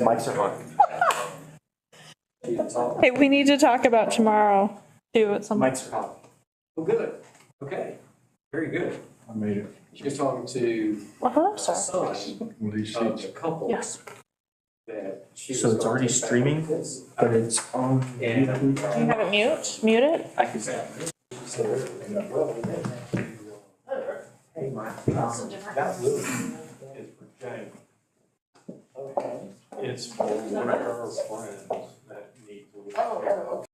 Mics are on. Hey, we need to talk about tomorrow too at some point. Mics are on. Oh, good. Okay. Very good. I made it. She was talking to Well, a sorry. son Well, these of seats. the couple Yes. that she So was it's gonna already take back streaming? with us. But it's on. And- Do you have it mute it? I can say. Hey, Mike. That blue is for Jane. It's for one of her friends that need to. Oh,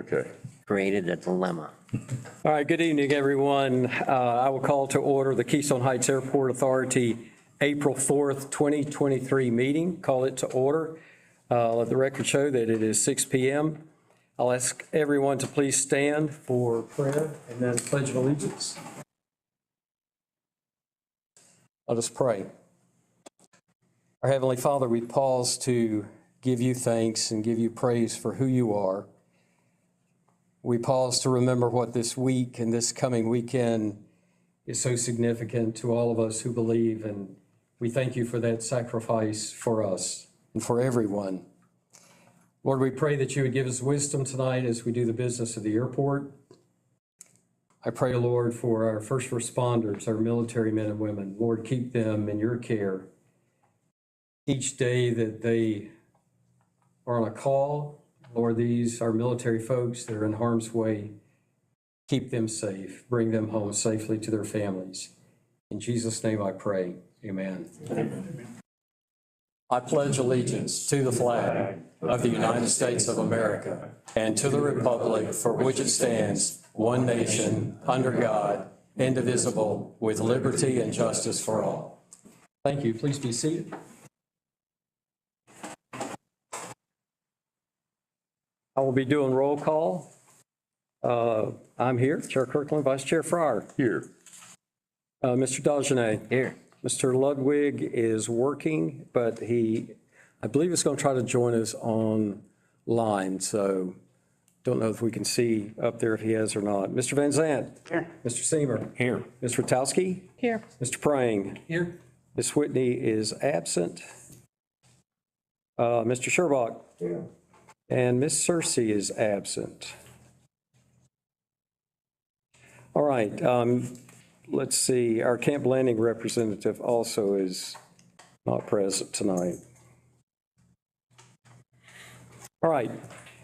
Okay. created a dilemma. All right, good evening, everyone. I will call to order the Keystone Heights Airport Authority April 4th, 2023 meeting. Call it to order. Let the record show that it is 6 p.m. I'll ask everyone to please stand for prayer and then pledge of allegiance. Let us pray. Our Heavenly Father, we pause to give you thanks and give you praise for who you are. We pause to remember what this week and this coming weekend is so significant to all of us who believe, and we thank you for that sacrifice for us and for everyone. Lord, we pray that you would give us wisdom tonight as we do the business of the airport. I pray, Lord, for our first responders, our military men and women. Lord, keep them in your care. Each day that they are on a call, Lord, these are military folks that are in harm's way. Keep them safe. Bring them home safely to their families. In Jesus' name I pray. Amen. I pledge allegiance to the flag of the United States of America and to the republic for which it stands, one nation, under God, indivisible, with liberty and justice for all. Thank you. Please be seated. I will be doing roll call. I'm here, Chair Kirkland, Vice Chair Fryer. Here. Mr. Dagenet. Here. Mr. Ludwig is working, but I believe is going to try to join us online, so don't know if we can see up there if he has or not. Mr. Van Zant. Here. Mr. Seamer. Here. Ms. Rotowski. Here. Mr. Prang. Here. Ms. Whitney is absent. Mr. Sherbach. Here. And Ms. Cersei is absent. All right. Let's see. Our Camp Landing representative also is not present tonight. All right.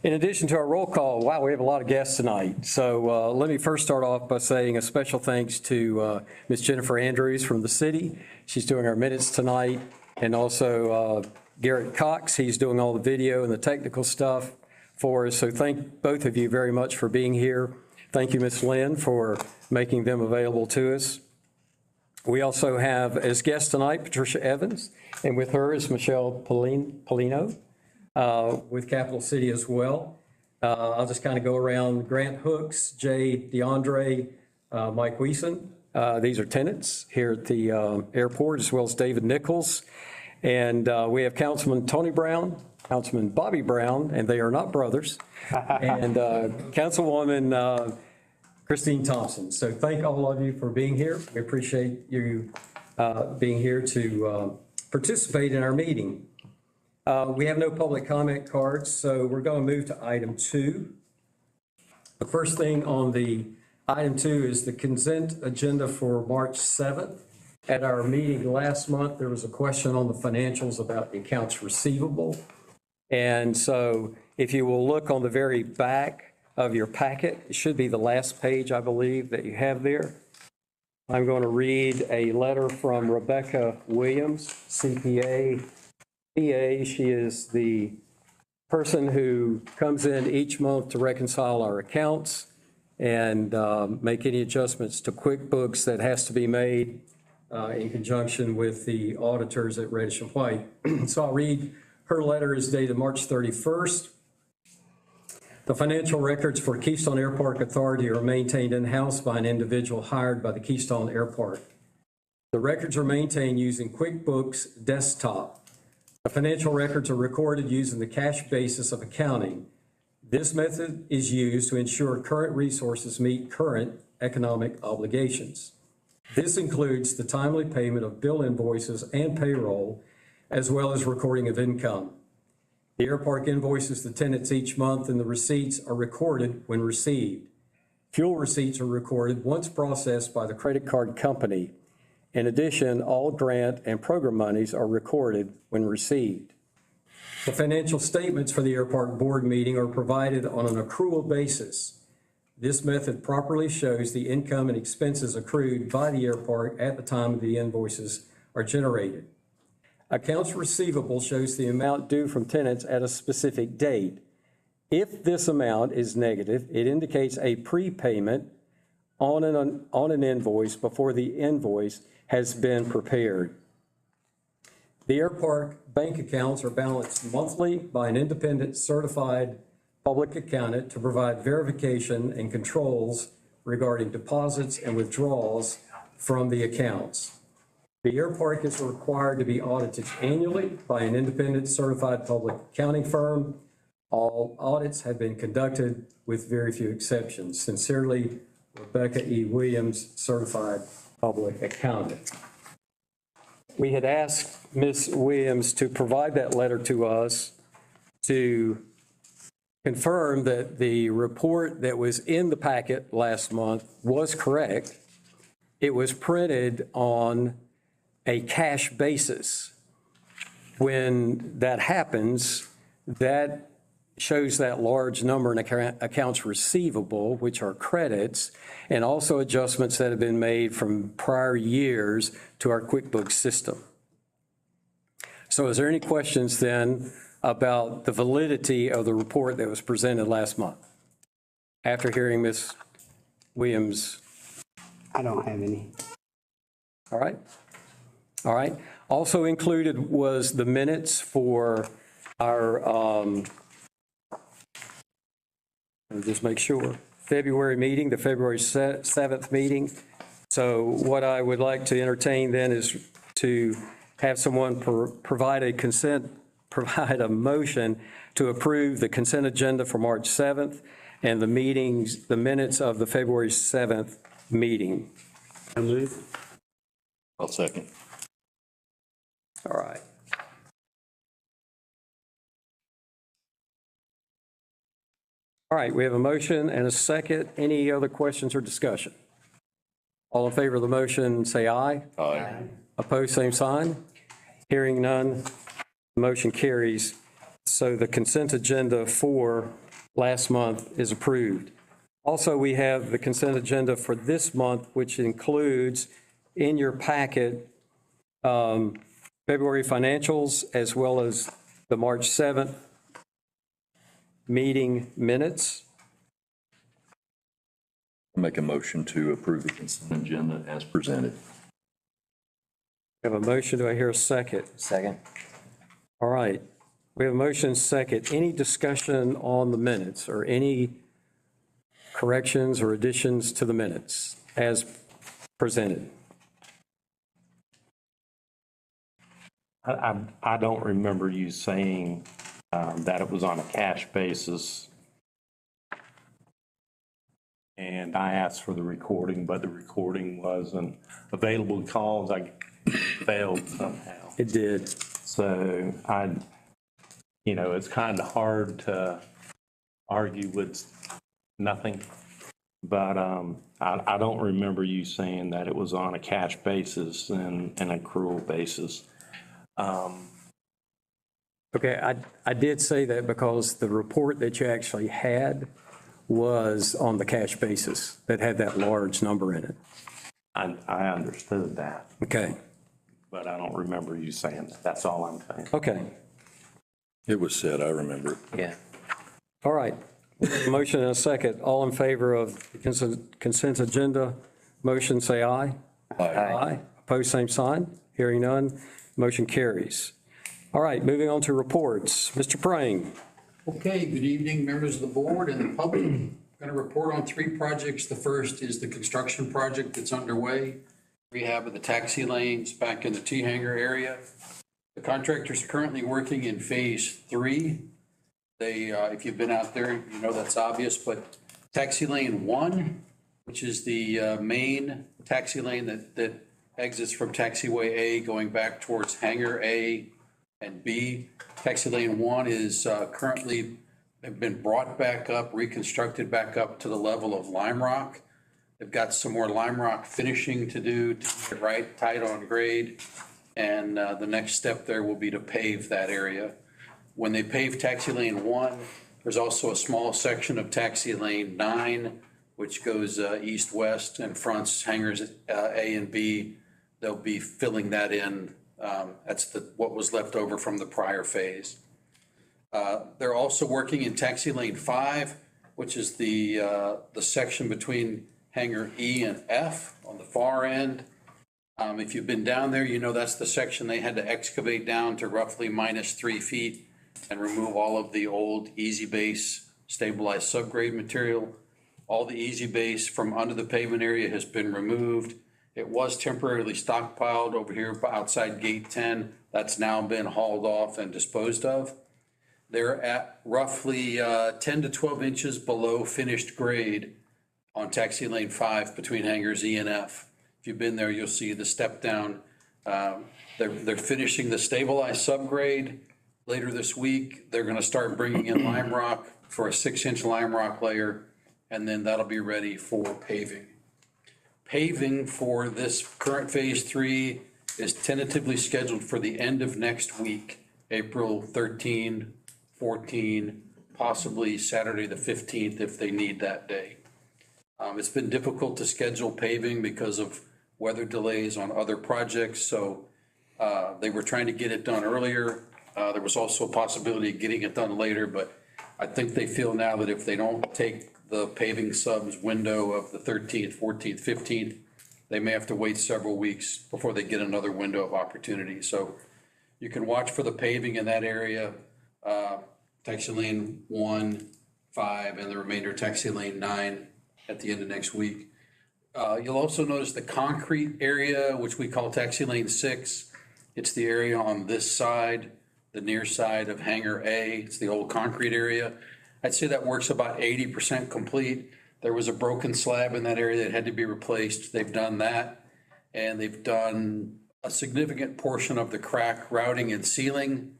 In addition to our roll call, wow, we have a lot of guests tonight. So let me first start off by saying a special thanks to Ms. Jennifer Andrews from the city. She's doing our minutes tonight. And also Garrett Cox. He's doing all the video and the technical stuff for us. So thank both of you very much for being here. Thank you, Ms. Lynn, for making them available to us. We also have as guest tonight Patricia Evans, and with her is Michelle Polino with Capital City as well. I'll just kind of go around. Grant Hooks, Jay DeAndre, Mike Weeson. These are tenants here at the airport, as well as David Nichols. And we have Councilman Tony Brown, Councilman Bobby Brown, and they are not brothers, and Councilwoman Christine Thompson. So thank all of you for being here. We appreciate you being here to participate in our meeting. We have no public comment cards, so we're going to move to item 2. The first thing on the item 2 is the consent agenda for March 7th. At our meeting last month, there was a question on the financials about the accounts receivable. And so if you will look on the very back of your packet, it should be the last page, I believe, that you have there. I'm going to read a letter from Rebecca Williams, CPA, PA. She is the person who comes in each month to reconcile our accounts and make any adjustments to QuickBooks that has to be made in conjunction with the auditors at Reddish and White. So I'll read, her letter is dated March 31st. The financial records for Keystone Airport Authority are maintained in-house by an individual hired by the Keystone Airport. The records are maintained using QuickBooks Desktop. The financial records are recorded using the cash basis of accounting. This method is used to ensure current resources meet current economic obligations. This includes the timely payment of bill invoices and payroll, as well as recording of income. The airpark invoices the tenants each month, and the receipts are recorded when received. Fuel receipts are recorded once processed by the credit card company. In addition, all grant and program monies are recorded when received. The financial statements for the airpark board meeting are provided on an accrual basis. This method properly shows the income and expenses accrued by the airpark at the time the invoices are generated. Accounts receivable shows the amount due from tenants at a specific date. If this amount is negative, it indicates a prepayment on an invoice before the invoice has been prepared. The Air Park bank accounts are balanced monthly by an independent certified public accountant to provide verification and controls regarding deposits and withdrawals from the accounts. The Air Park is required to be audited annually by an independent certified public accounting firm. All audits have been conducted with very few exceptions. Sincerely, Rebecca E. Williams, certified public accountant. We had asked Ms. Williams to provide that letter to us to confirm that the report that was in the packet last month was correct. It was printed on a cash basis. When that happens, that shows that large number in accounts receivable, which are credits, and also adjustments that have been made from prior years to our QuickBooks system. So is there any questions then about the validity of the report that was presented last month? After hearing Ms. Williams. I don't have any. All right. All right. Also included was the minutes for our, let me just make sure, February meeting, the February 7th meeting. So what I would like to entertain then is to have someone provide a motion to approve the consent agenda for March 7th and the minutes of the February 7th meeting. I move. I'll second. All right. All right, we have a motion and a second. Any other questions or discussion? All in favor of the motion, say aye. Aye. Opposed, same sign. Hearing none, the motion carries. So the consent agenda for last month is approved. Also, we have the consent agenda for this month, which includes in your packet February financials as well as the March 7th meeting minutes. Make a motion to approve the consent agenda as presented. We have a motion. Do I hear a second? Second. All right. We have a motion and second. Any discussion on the minutes or any corrections or additions to the minutes as presented? I don't remember you saying that it was on a cash basis. And I asked for the recording, but the recording wasn't available because I failed somehow. It did. So it's kind of hard to argue with nothing. But I don't remember you saying that it was on a cash basis and an accrual basis. Okay, I did say that because the report that you actually had was on the cash basis that had that large number in it. I understood that, Okay, but I don't remember you saying that. That's all I'm saying. okay, It was said, I remember it. Yeah. all right. Motion and a second. All in favor of the consent agenda, motion say aye. Aye. Opposed, same sign. Hearing none, motion carries. All right, moving on to reports. Mr. Prang. Okay, good evening, members of the board and the public. I'm going to report on 3 projects. The first is the construction project that's underway, rehab of the taxi lanes back in the T-hangar area. The contractor's currently working in phase 3. They, if you've been out there, you know that's obvious, but taxi lane 1, which is the main taxi lane that exits from taxiway A going back towards hangar A and B. Taxi lane 1 is currently been brought back up, reconstructed back up to the level of lime rock. They've got some more lime rock finishing to do to get right tight on grade. And the next step there will be to pave that area. When they pave taxi lane 1, there's also a small section of taxi lane 9, which goes east-west and fronts hangars A and B. They'll be filling that in. That's what was left over from the prior phase. They're also working in taxi lane 5, which is the section between hangar E and F on the far end. If you've been down there, you know that's the section they had to excavate down to roughly -3 feet and remove all of the old easy base stabilized subgrade material. All the easy base from under the pavement area has been removed. It was temporarily stockpiled over here outside gate 10. That's now been hauled off and disposed of. They're at roughly 10 to 12 inches below finished grade on taxi lane 5 between hangars E and F. If you've been there, you'll see the step down. They're finishing the stabilized subgrade later this week. They're gonna start bringing in lime rock for a 6-inch lime rock layer, and then that'll be ready for paving. Paving for this current phase 3 is tentatively scheduled for the end of next week, April 13, 14, possibly Saturday the 15th if they need that day. It's been difficult to schedule paving because of weather delays on other projects, so they were trying to get it done earlier. There was also a possibility of getting it done later, but I think they feel now that if they don't take the paving subs window of the 13th, 14th, 15th, they may have to wait several weeks before they get another window of opportunity. So you can watch for the paving in that area, taxi lane 1, 5, and the remainder taxi lane 9 at the end of next week. You'll also notice the concrete area, which we call taxi lane 6. It's the area on this side, the near side of hangar A. It's the old concrete area. I'd say that work's about 80% complete. There was a broken slab in that area that had to be replaced. They've done that. And they've done a significant portion of the crack routing and sealing.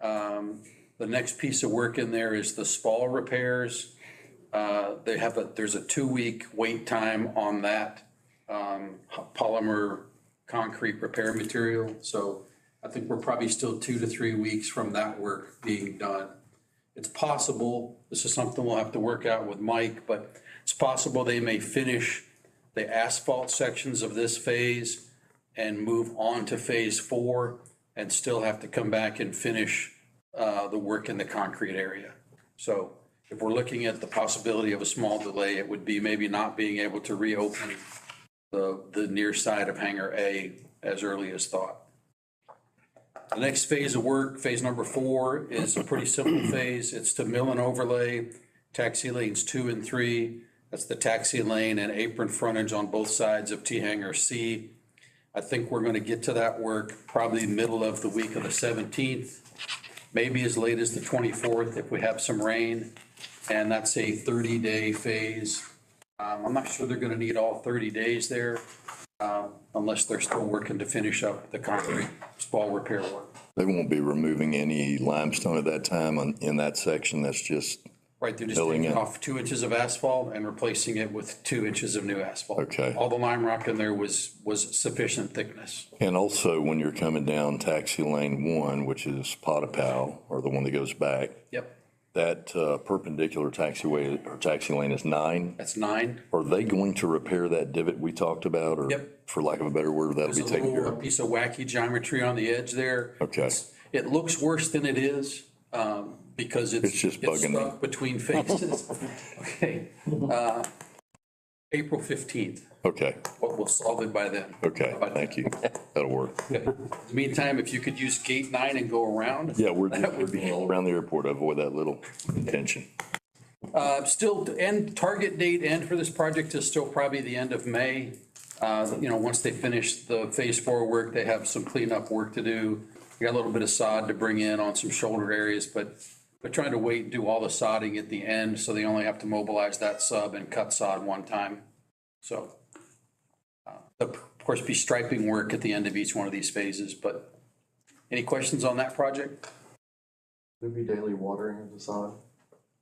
The next piece of work in there is the spall repairs. There's a 2-week wait time on that polymer concrete repair material. So I think we're probably still 2 to 3 weeks from that work being done. It's possible, this is something we'll have to work out with Mike, but it's possible they may finish the asphalt sections of this phase and move on to phase 4 and still have to come back and finish the work in the concrete area. So if we're looking at the possibility of a small delay, it would be maybe not being able to reopen the near side of hangar A as early as thought. The next phase of work, phase number 4, is a pretty simple phase. It's to mill and overlay taxi lanes 2 and 3. That's the taxi lane and apron frontage on both sides of T hangar C. I think we're going to get to that work probably middle of the week of the 17th, maybe as late as the 24th if we have some rain. And that's a 30-day phase. I'm not sure they're going to need all 30 days there unless they're still working to finish up the concrete spall repair work. They won't be removing any limestone at that time in that section. That's just, Right, they're just Filling taking in. off 2 inches of asphalt and replacing it with 2 inches of new asphalt. Okay. All the lime rock in there was sufficient thickness. and also when you're coming down taxi lane 1, which is Potapow, or the one that goes back, Yep, that perpendicular taxiway or taxi lane is 9. that's 9. Are they going to repair that divot we talked about? Or Yep. for lack of a better word, that'll There's be a taken care little of? piece of wacky geometry on the edge there. Okay. It looks worse than it is because it's just bugging them. stuck between phases. Okay. April 15th, Okay, we'll solve it by then. okay, How about thank that? you. That'll work. Okay. In the meantime, if you could use gate 9 and go around. Yeah, we're That would be all around the airport, avoid that little tension. still, target date end for this project is still probably the end of May. Once they finish the phase 4 work, they have some cleanup work to do. We got a little bit of sod to bring in on some shoulder areas, but they're trying to wait and do all the sodding at the end, so they only have to mobilize that sub and cut sod one time. So, there'll, of course, be striping work at the end of each one of these phases, but any questions on that project? There'd be daily watering of the sod.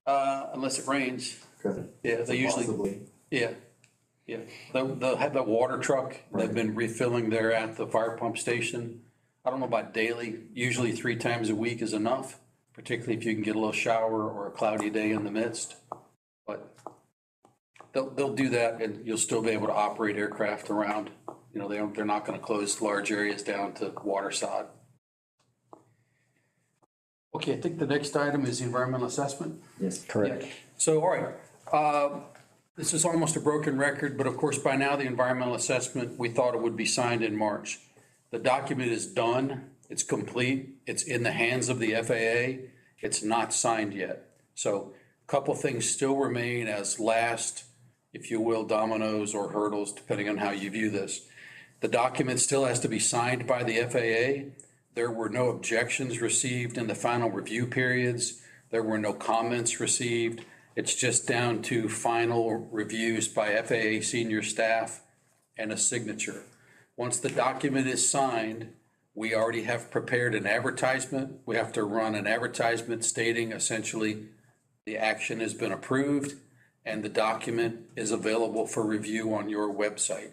Unless it rains. Okay. Yeah, they usually. Possibly. Yeah, yeah. They'll have the water truck. They've been refilling there at the fire pump station. I don't know about daily. Usually 3 times a week is enough, particularly if you can get a little shower or a cloudy day in the midst. But they'll do that and you'll still be able to operate aircraft around. They're not going to close large areas down to water sod. Okay, I think the next item is the environmental assessment. Yes. Correct. So, all right, this is almost a broken record, but of course, by now, the environmental assessment, we thought it would be signed in March. The document is done, it's complete, it's in the hands of the FAA, it's not signed yet. So a couple things still remain as last, if you will, dominoes or hurdles, depending on how you view this. The document still has to be signed by the FAA. There were no objections received in the final review periods. There were no comments received. It's just down to final reviews by FAA senior staff and a signature. Once the document is signed, we already have prepared an advertisement. We have to run an advertisement stating essentially the action has been approved and the document is available for review on your website.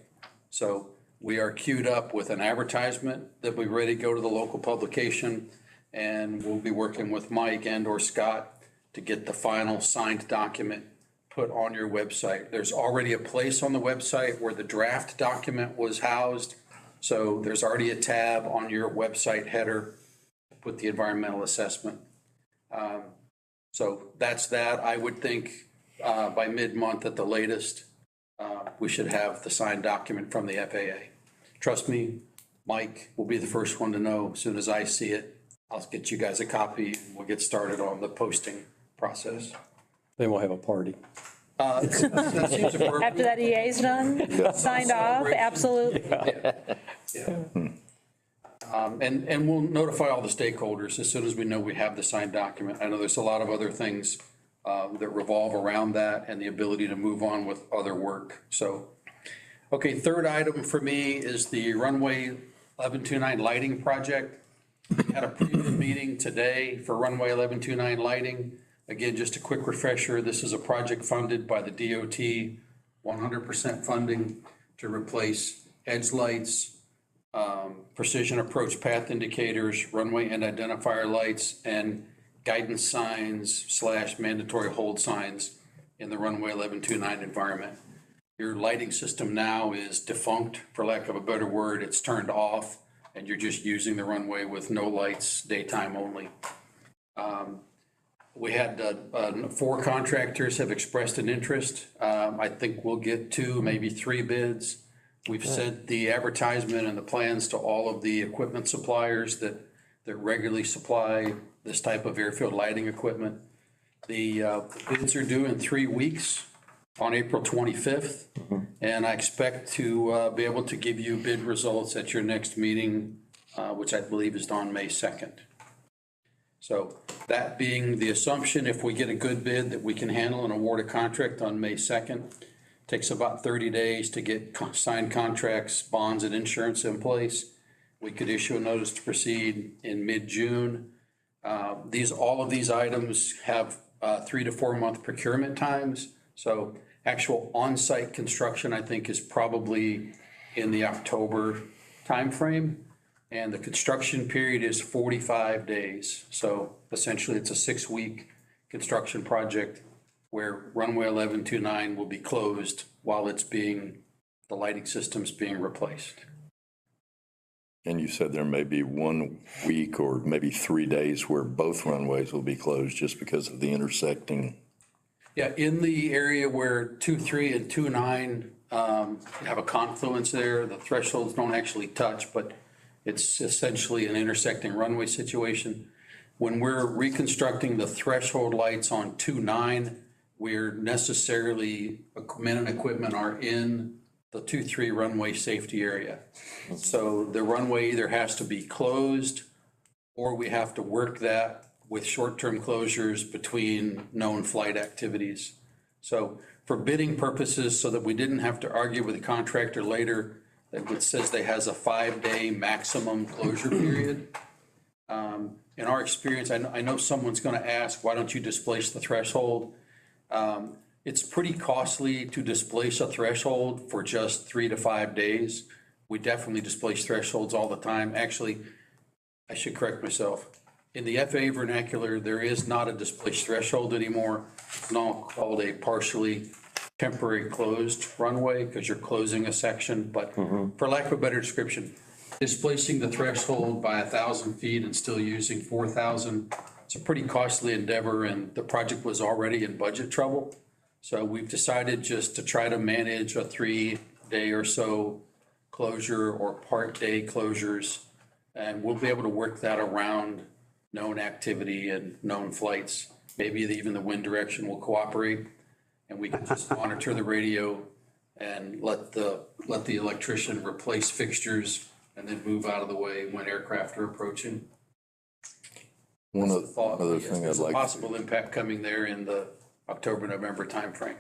So we are queued up with an advertisement that we're ready to go to the local publication, and we'll be working with Mike and or Scott to get the final signed document put on your website. There's already a place on the website where the draft document was housed. So there's already a tab on your website header to put the environmental assessment. So that's that. I would think by mid-month at the latest, we should have the signed document from the FAA. Trust me, Mike will be the first one to know. As soon as I see it, I'll get you guys a copy and we'll get started on the posting process. Then we'll have a party. That seems appropriate. After that EA's done, signed off, absolutely. And we'll notify all the stakeholders as soon as we know we have the signed document. I know there's a lot of other things that revolve around that and the ability to move on with other work. So, okay, third item for me is the runway 1129 lighting project. We had a preview meeting today for runway 1129 lighting. Again, just a quick refresher, this is a project funded by the DOT, 100% funding to replace edge lights, precision approach path indicators, runway and identifier lights, and guidance signs / mandatory hold signs in the runway 1129 environment. Your lighting system now is defunct, for lack of a better word. It's turned off, and you're just using the runway with no lights, daytime only. We had 4 contractors have expressed an interest. I think we'll get 2, maybe 3 bids. We've sent the advertisement and the plans to all of the equipment suppliers that regularly supply this type of airfield lighting equipment. The bids are due in 3 weeks on April 25th. And I expect to be able to give you bid results at your next meeting, which I believe is on May 2nd. So that being the assumption, if we get a good bid that we can handle and award a contract on May 2nd, takes about 30 days to get signed contracts, bonds, and insurance in place. We could issue a notice to proceed in mid-June. All of these items have 3 to 4 month procurement times. So actual on-site construction, I think, is probably in the October timeframe. And the construction period is 45 days. So essentially, it's a 6-week construction project where runway 1129 will be closed while the lighting system's being replaced. And you said there may be 1 week or maybe 3 days where both runways will be closed just because of the intersecting. Yeah, in the area where 23 and 29 have a confluence there, the thresholds don't actually touch, but it's essentially an intersecting runway situation. When we're reconstructing the threshold lights on 29, we're necessarily, men and equipment are in the 23 runway safety area. So the runway either has to be closed or we have to work that with short-term closures between known flight activities. So for bidding purposes, so that we didn't have to argue with the contractor later, that says they has a 5-day maximum closure period. In our experience, I know someone's going to ask, why don't you displace the threshold? It's pretty costly to displace a threshold for just 3 to 5 days. We definitely displace thresholds all the time. Actually, I should correct myself. In the FAA vernacular, there is not a displaced threshold anymore. It's now called a partially temporary closed runway because you're closing a section. But for lack of a better description, displacing the threshold by 1,000 feet and still using 4,000 It's a pretty costly endeavor, and the project was already in budget trouble. So we've decided just to try to manage a 3-day or so closure or part-day closures. And we'll be able to work that around known activity and known flights. Maybe even the wind direction will cooperate, and we can just monitor the radio and let the electrician replace fixtures and then move out of the way when aircraft are approaching. One That's the thought. other Yes, thing I'd there's a like, possible impact coming there in the October, November timeframe.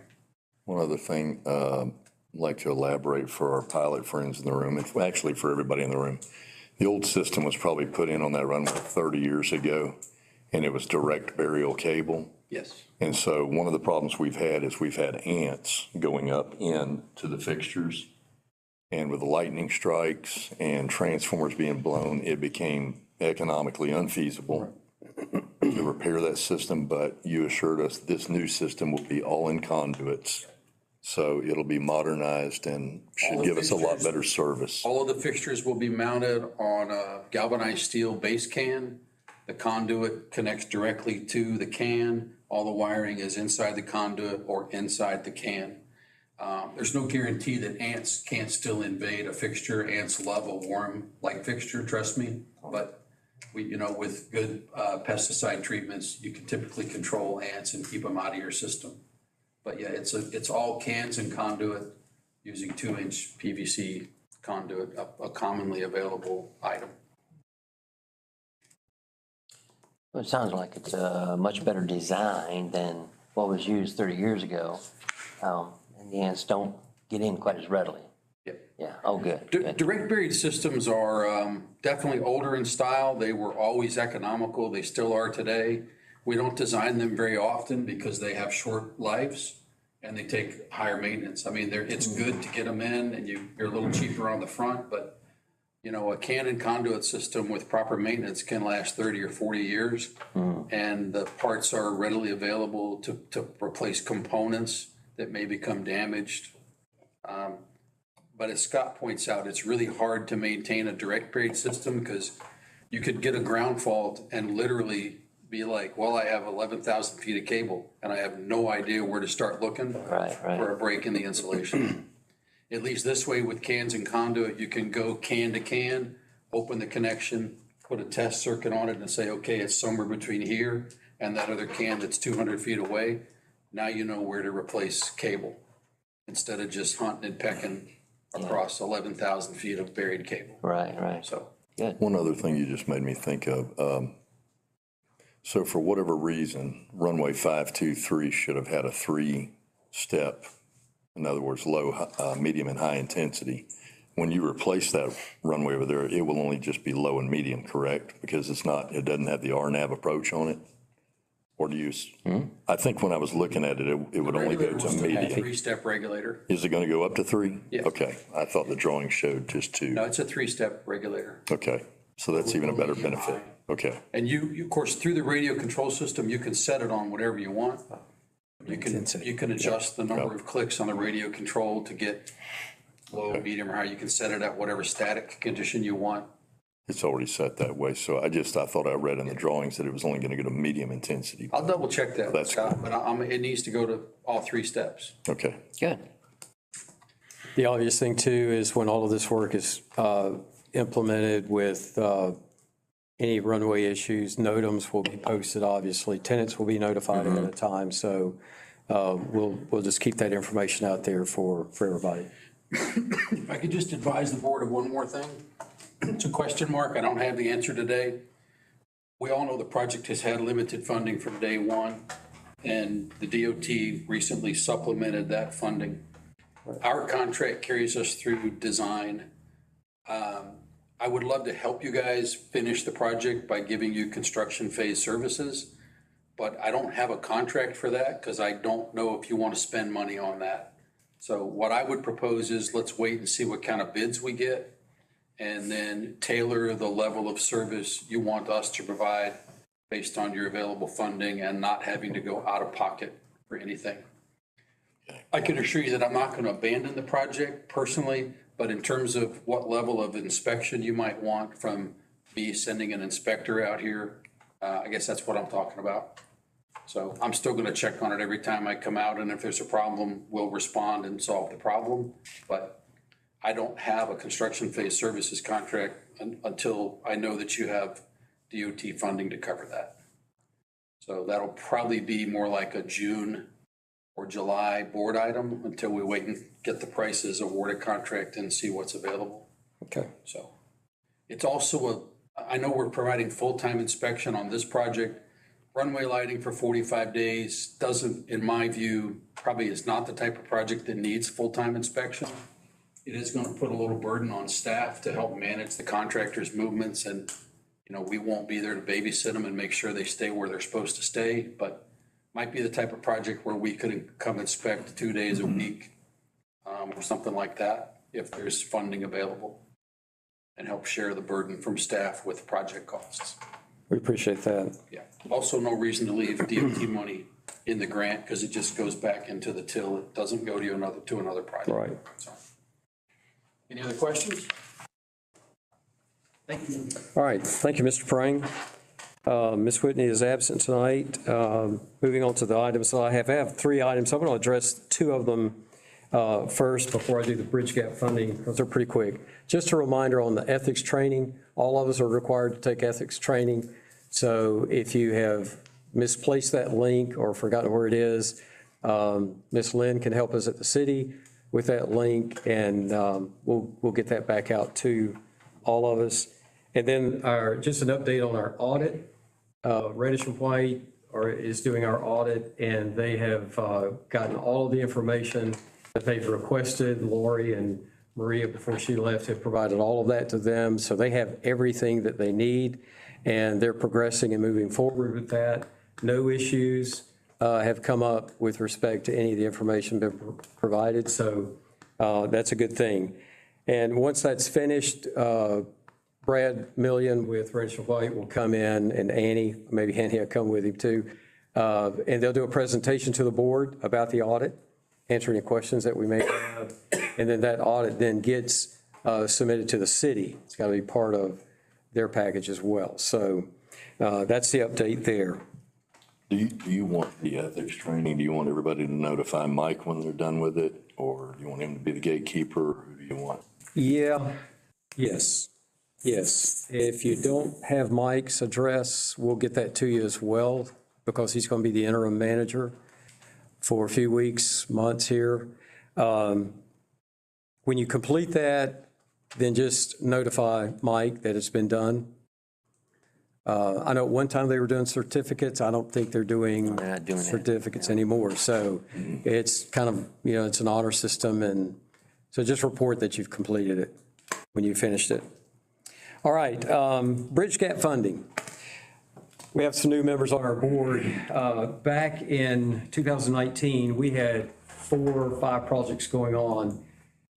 one other thing, I'd like to elaborate for our pilot friends in the room, and actually for everybody in the room. The old system was probably put in on that runway 30 years ago, and it was direct burial cable. Yes. And so one of the problems we've had is we've had ants going up into the fixtures. And with the lightning strikes and transformers being blown, it became economically unfeasible to repair that system. But you assured us this new system will be all in conduits. So it'll be modernized and should give us a lot better service. All of the fixtures will be mounted on a galvanized steel base can. The conduit connects directly to the can. All the wiring is inside the conduit or inside the can. There's no guarantee that ants can't still invade a fixture. Ants love a warm light fixture, trust me. But with good pesticide treatments, you can typically control ants and keep them out of your system. But yeah, it's all cans and conduit using 2-inch PVC conduit, a commonly available item. Well, it sounds like it's a much better design than what was used 30 years ago. And the ants don't get in quite as readily. Yep. Yeah, oh, good, good. Direct buried systems are definitely older in style. They were always economical. They still are today. We don't design them very often because they have short lives and they take higher maintenance. I mean, it's good to get them in and you're a little cheaper on the front, but a can and conduit system with proper maintenance can last 30 or 40 years. And the parts are readily available to replace components that may become damaged. But as Scott points out, it's really hard to maintain a direct buried system because you could get a ground fault and literally be like, well, I have 11,000 feet of cable and I have no idea where to start looking for a break in the insulation. At least this way with cans and conduit, you can go can to can, open the connection, put a test circuit on it and say, okay, it's somewhere between here and that other can that's 200 feet away. Now you know where to replace cable instead of just hunting and pecking across 11,000 feet of buried cable. Right. So Good. One other thing you just made me think of. So for whatever reason, runway 523 should have had a 3-step. In other words, low, medium, and high intensity. When you replace that runway over there, it will only just be low and medium, correct? Because it doesn't have the RNAV approach on it? Or do you, I think when I was looking at it, it would only go to medium. 3-step regulator. Is it going to go up to 3? Yes. Okay, I thought the drawing showed just 2. No, it's a 3-step regulator. Okay, so that's even a better benefit. Okay, And you, of course, through the radio control system, you can set it on whatever you want. You can adjust the number of clicks on the radio control to get low, medium, or high. You can set it at whatever static condition you want. it's already set that way. So I thought I read in the drawings that it was only going to go to medium intensity. I'll double check that, That's Scott, but it needs to go to all 3 steps. Okay. Good. The obvious thing too is when all of this work is implemented with any runway issues, NOTAMs will be posted, obviously. Tenants will be notified ahead of time. So we'll just keep that information out there for everybody. If I could just advise the board of one more thing. It's a question mark. I don't have the answer today. We all know the project has had limited funding from day one, and the DOT recently supplemented that funding. Our contract carries us through design. I would love to help you guys finish the project by giving you construction phase services, but I don't have a contract for that because I don't know if you want to spend money on that. So what I would propose is let's wait and see what kind of bids we get and then tailor the level of service you want us to provide based on your available funding and not having to go out of pocket for anything. I can assure you that I'm not going to abandon the project personally, but in terms of what level of inspection you might want from me sending an inspector out here, I guess that's what I'm talking about. So I'm still gonna check on it every time I come out, and if there's a problem, we'll respond and solve the problem. But I don't have a construction phase services contract until I know that you have DOT funding to cover that. So that'll probably be more like a June or July board item until we wait and get the prices, award a contract, and see what's available. Okay. So it's also I know we're providing full-time inspection on this project. Runway lighting for 45 days doesn't, in my view, probably is not the type of project that needs full-time inspection. It is going to put a little burden on staff to help manage the contractor's movements, and, you know, we won't be there to babysit them and make sure they stay where they're supposed to stay, but might be the type of project where we could come inspect 2 days a week, or something like that, if there's funding available, and help share the burden from staff with project costs. We appreciate that. Yeah. Also, no reason to leave DOT money in the grant because it just goes back into the till. It doesn't go to another project. Right. So, any other questions? Thank you. All right, thank you, Mr. Prang. Ms. Whitney is absent tonight. Moving on to the items that I have 3 items. I'm going to address 2 of them first before I do the bridge gap funding, because they're pretty quick. Just a reminder on the ethics training, all of us are required to take ethics training. So if you have misplaced that link or forgotten where it is, Ms. Lynn can help us at the city with that link, and we'll get that back out to all of us. And then just an update on our audit. Reddish and White is doing our audit, and they have gotten all of the information that they've requested. Lori and Maria, before she left, have provided all of that to them. So they have everything that they need, and they're progressing and moving forward with that. No issues have come up with respect to any of the information been provided. So that's a good thing. And once that's finished, Brad Million with Reddish and White will come in, and Annie, maybe Annie will come with him too. And they'll do a presentation to the board about the audit, answer any questions that we may have. And then that audit then gets submitted to the city. It's got to be part of their package as well. So that's the update there. Do you want the ethics training? Do you want everybody to notify Mike when they're done with it? Or do you want him to be the gatekeeper? Who do you want? Yeah, yes. If you don't have Mike's address, we'll get that to you as well, because he's going to be the interim manager for a few weeks, months here. When you complete that, then just notify Mike that it's been done. I know at one time they were doing certificates. I don't think they're doing They're not doing that. certificates anymore. So it's kind of, it's an honor system. And so just report that you've completed it when you finished it. All right, bridge gap funding. We have some new members on our board. Back in 2019, we had 4 or 5 projects going on.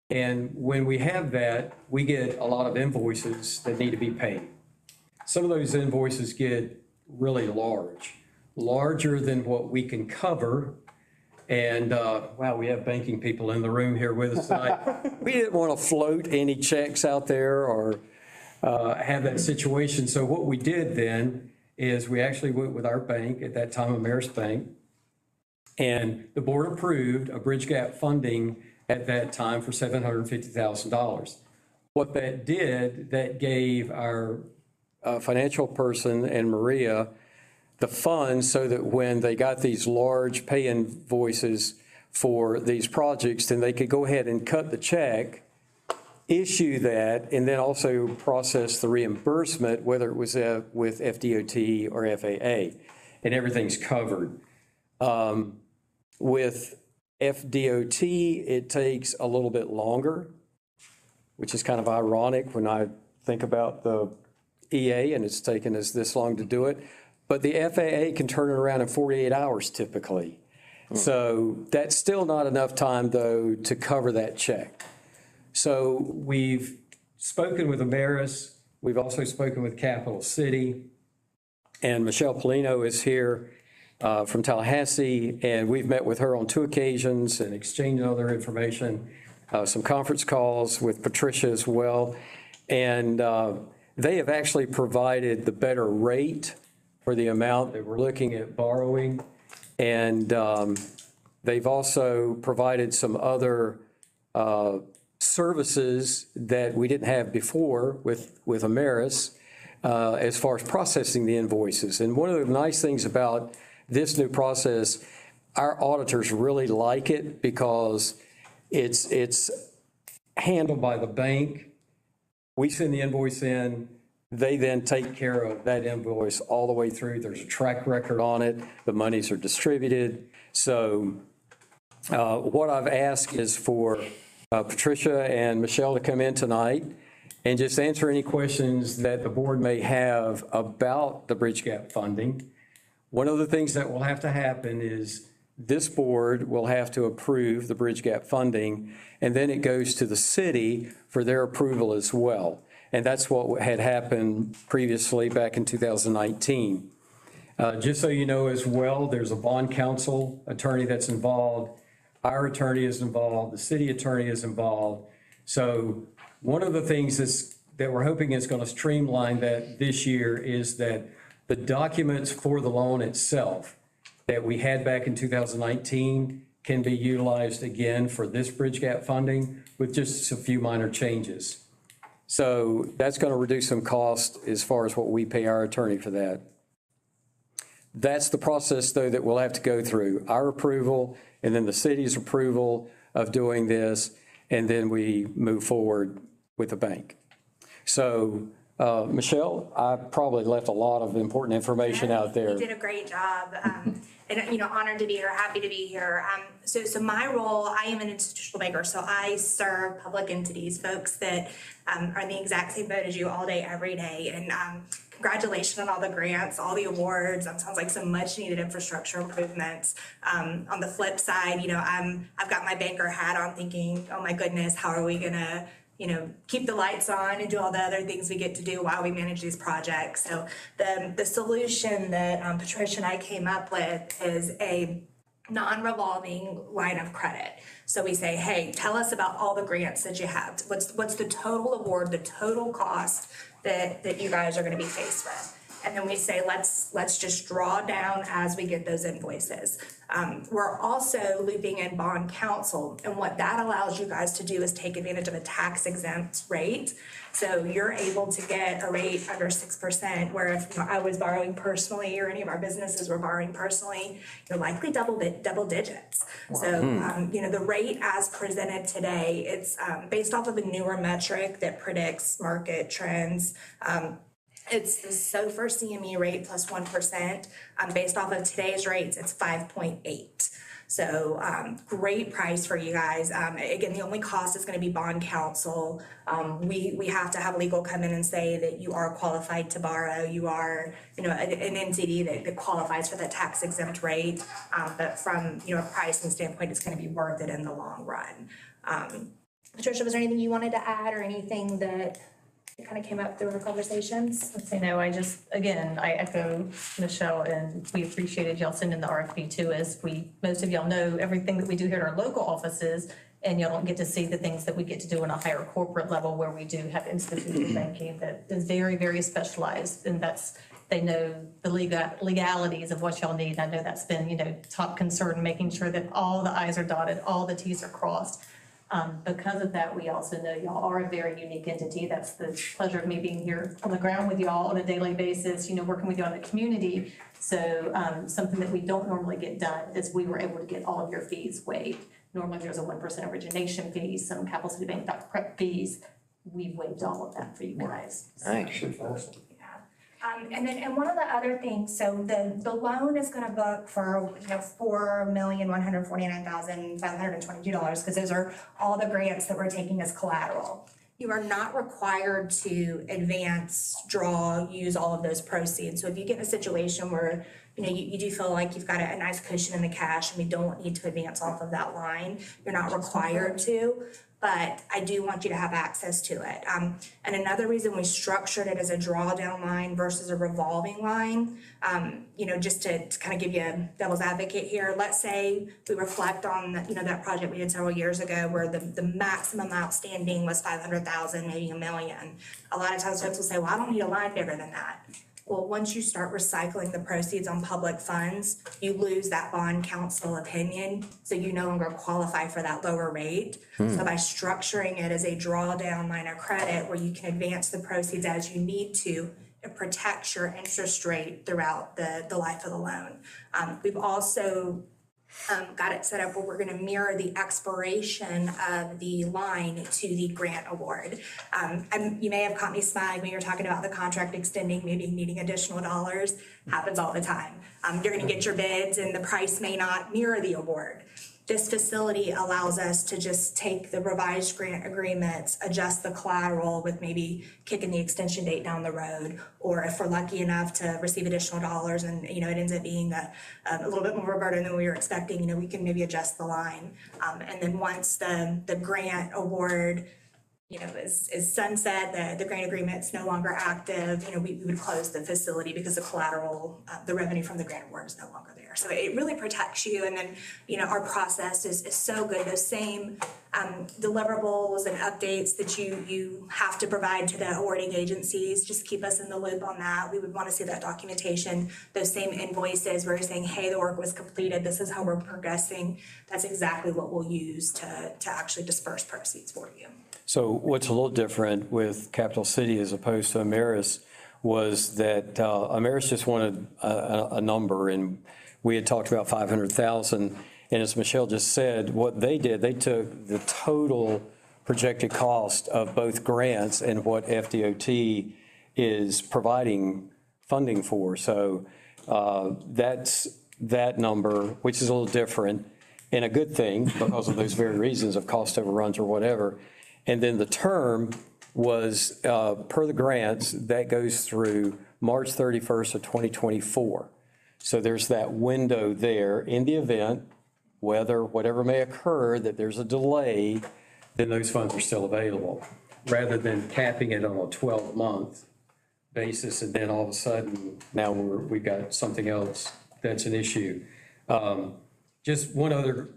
And when we have that, we get a lot of invoices that need to be paid. Some of those invoices get really large, larger than what we can cover. And wow, we have banking people in the room here with us tonight. We didn't want to float any checks out there or have that situation. So what we did then is we actually went with our bank, at that time, Ameris Bank, and the board approved a bridge gap funding at that time for $750,000. What that did, that gave our financial person and Maria the funds so that when they got these large pay invoices for these projects, then they could go ahead and cut the check, issue that, and then also process the reimbursement, whether it was with FDOT or FAA, and everything's covered. With FDOT, it takes a little bit longer, which is kind of ironic when I think about the EA, and it's taken us this long to do it. But the FAA can turn it around in 48 hours typically. So that's still not enough time, though, to cover that check. So we've spoken with Ameris. We've also spoken with Capital City. And Michelle Polino is here from Tallahassee, and we've met with her on 2 occasions and exchanged other information, some conference calls with Patricia as well. And they have actually provided the better rate for the amount that we're looking at borrowing. And they've also provided some other services that we didn't have before with Ameris as far as processing the invoices. And one of the nice things about this new process, our auditors really like it because it's handled by the bank. We send the invoice in, they then take care of that invoice all the way through. There's a track record on it. The monies are distributed. So what I've asked is for Patricia and Michelle to come in tonight and just answer any questions that the board may have about the bridge gap funding. One of the things that will have to happen is this board will have to approve the bridge gap funding, and then it goes to the city for their approval as well. And that's what had happened previously back in 2019. Just so you know as well, there's a bond counsel attorney that's involved. Our attorney is involved. The city attorney is involved. So one of the things that we're hoping is going to streamline that this year is that the documents for the loan itself that we had back in 2019 can be utilized again for this bridge gap funding with just a few minor changes. So that's going to reduce some cost as far as what we pay our attorney for that. That's the process, though, that we'll have to go through. Our approval and then the city's approval of doing this, and then we move forward with the bank. So, Michelle, I probably left a lot of important information out there. You did a great job. And, honored to be here, happy to be here. So my role, I am an institutional banker, so I serve public entities, folks that are in the exact same boat as you all day, every day. And congratulations on all the grants, all the awards. Sounds like some much needed infrastructure improvements. On the flip side, I've got my banker hat on thinking, oh my goodness, how are we gonna keep the lights on and do all the other things we get to do while we manage these projects. So the solution that Patricia and I came up with is a non-revolving line of credit. So we say, hey, tell us about all the grants that you have. What's the total award, the total cost that you guys are going to be faced with? And then we say, let's just draw down as we get those invoices. We're also looping in bond counsel. And what that allows you guys to do is take advantage of a tax exempt rate. So you're able to get a rate under 6%, where if I was borrowing personally or any of our businesses were borrowing personally, you're likely double digits. Wow. So, the rate as presented today, it's based off of a newer metric that predicts market trends. It's the SOFR CME rate plus 1%. Based off of today's rates, it's 5.8. So great price for you guys. Again, the only cost is going to be bond counsel. We have to have legal come in and say that you are qualified to borrow. You are, an entity that qualifies for that tax exempt rate. But from a pricing standpoint, it's going to be worth it in the long run. Patricia, was there anything you wanted to add or anything that kind of came up through our conversations? Let's say no, I echo Michelle, and we appreciated y'all sending the RFP to us. Most of y'all know everything that we do here at our local offices, and y'all don't get to see the things that we get to do on a higher corporate level where we do have institutional banking that is very, very specialized, and they know the legalities of what y'all need. I know that's been, top concern, making sure that all the I's are dotted, all the T's are crossed. Because of that, we also know y'all are a very unique entity. That's the pleasure of me being here on the ground with y'all on a daily basis, working with y'all in the community. So something that we don't normally get done is we were able to get all of your fees waived. Normally there's a 1% origination fee, some Capital City Bank prep fees. We've waived all of that for you guys. Nice. And one of the other things, so the loan is going to book for $4,149,522 because those are all the grants that we're taking as collateral. You are not required to advance, draw, use all of those proceeds. So if you get in a situation where you do feel like you've got a nice cushion in the cash and we don't need to advance off of that line, you're not required to. But I do want you to have access to it. And another reason we structured it as a drawdown line versus a revolving line, just to kind of give you a devil's advocate here. Let's say we reflect on that project we did several years ago where the maximum outstanding was $500,000, maybe $1 million. A lot of times folks will say, well, I don't need a line bigger than that. Well, once you start recycling the proceeds on public funds, you lose that bond council opinion, so you no longer qualify for that lower rate. So by structuring it as a drawdown line of credit where you can advance the proceeds as you need to, it protects your interest rate throughout the life of the loan. We've also got it set up where we're gonna mirror the expiration of the line to the grant award. You may have caught me smiling when you were talking about the contract extending, maybe needing additional dollars, happens all the time. You're gonna get your bids and the price may not mirror the award. This facility allows us to just take the revised grant agreements, adjust the collateral with maybe kicking the extension date down the road, or if we're lucky enough to receive additional dollars and, it ends up being a little bit more of a burden than we were expecting, we can maybe adjust the line. And then once the grant award, is sunset, the grant agreement's no longer active, we would close the facility because the collateral, the revenue from the grant award is no longer there. So it really protects you. And then, our process is so good. Those same deliverables and updates that you have to provide to the awarding agencies, just keep us in the loop on that. We would want to see that documentation, those same invoices where you're saying, hey, the work was completed, this is how we're progressing. That's exactly what we'll use to actually disperse proceeds for you. So what's a little different with Capital City as opposed to Ameris was that Ameris just wanted a number, and we had talked about 500,000. And as Michelle just said, what they did, they took the total projected cost of both grants and what FDOT is providing funding for. So that's that number, which is a little different and a good thing because of those very reasons of cost overruns or whatever. And then the term was, per the grants, that goes through March 31st of 2024. So there's that window there in the event, whatever may occur, that there's a delay, then those funds are still available, rather than capping it on a 12-month basis, and then all of a sudden, now we've got something else that's an issue. Just one other,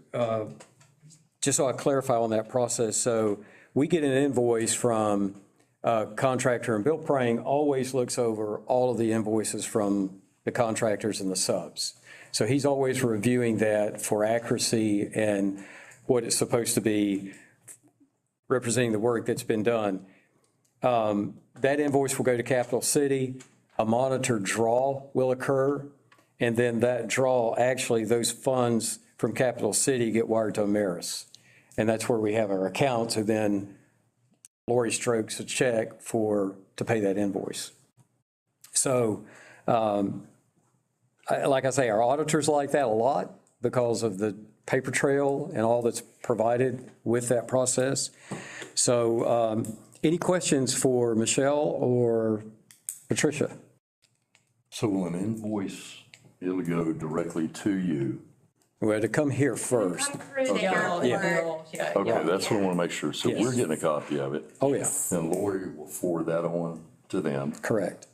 just so I clarify on that process, so we get an invoice from a contractor, and Bill Prang always looks over all of the invoices from the contractors and the subs. So he's always reviewing that for accuracy and what it's supposed to be representing the work that's been done. That invoice will go to Capital City, a monitored draw will occur, and then that draw, actually those funds from Capital City get wired to Ameris. And that's where we have our accounts, and then Lori strokes a check to pay that invoice. So, like I say, our auditors like that a lot because of the paper trail and all that's provided with that process. So, any questions for Michelle or Patricia? So will an invoice, it'll go directly to you? We had to come here first. Come through the airport. Okay, that's what I want to make sure. So we're getting a copy of it. Oh, yeah, And Lori will forward that on to them. correct.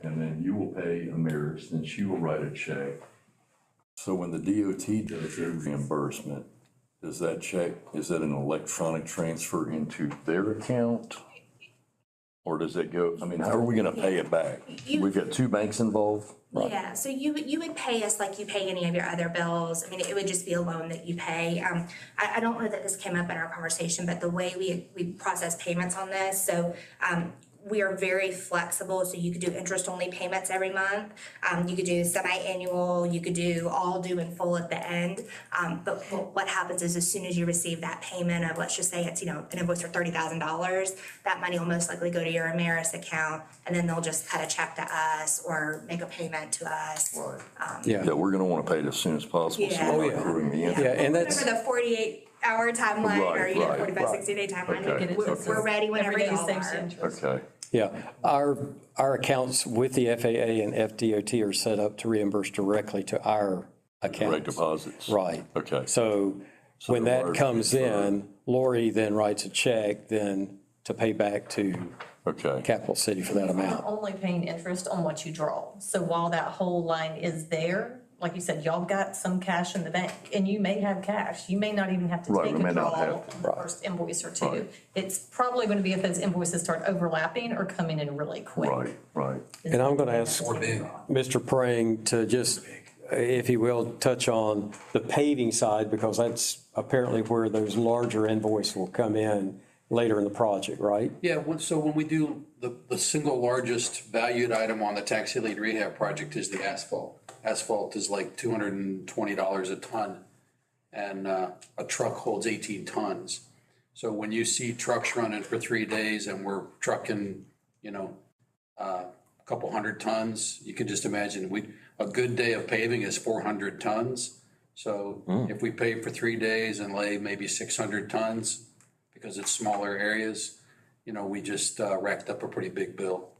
And then you will pay Ameris, then she will write a check. So when the DOT does their reimbursement, does that check, is that an electronic transfer into their account? Or does it go, how are we going to pay it back? We've got two banks involved? Yeah, so you would pay us like you pay any of your other bills. It would just be a loan that you pay. I don't know that this came up in our conversation, but the way we process payments on this, so we are very flexible, so you could do interest-only payments every month. You could do semi-annual, you could do all due in full at the end. But what happens is as soon as you receive that payment of, let's just say it's, an invoice for $30,000, that money will most likely go to your Ameris account, and then they'll just cut a check to us or make a payment to us. Yeah, we're going to want to pay it as soon as possible, so Yeah. we're not accruing the interest. Yeah, and that's, Whatever the 48-hour timeline or, Right, 45, right. 60-day timeline, Okay. we're ready whenever Every day y'all saves are. interest. Okay. yeah, our accounts with the FAA and FDOT are set up to reimburse directly to our accounts. Direct deposits? Right. Okay. So when the that wire comes transfer- in, Lori then writes a check then to pay back to Okay. Capital City for that You're amount. only paying interest on what you draw. So while that whole line is there, like you said, y'all got some cash in the bank, and you may have cash. You may not even have to Right, take we a may draw not have on to. the first invoice or two. Right. It's probably going to be if those invoices start overlapping or coming in really quick. Right. And I'm going to ask Or big. Mr. Prang to just, if he will, touch on the paving side, because that's apparently where those larger invoices will come in later in the project, right? Yeah, so when we do, the single largest valued item on the taxi lane rehab project is the asphalt. Asphalt is like $220 a ton, and a truck holds 18 tons. So when you see trucks running for 3 days and we're trucking, a couple hundred tons, you can just imagine, a good day of paving is 400 tons. So if we pave for 3 days and lay maybe 600 tons, because it's smaller areas, we just racked up a pretty big bill.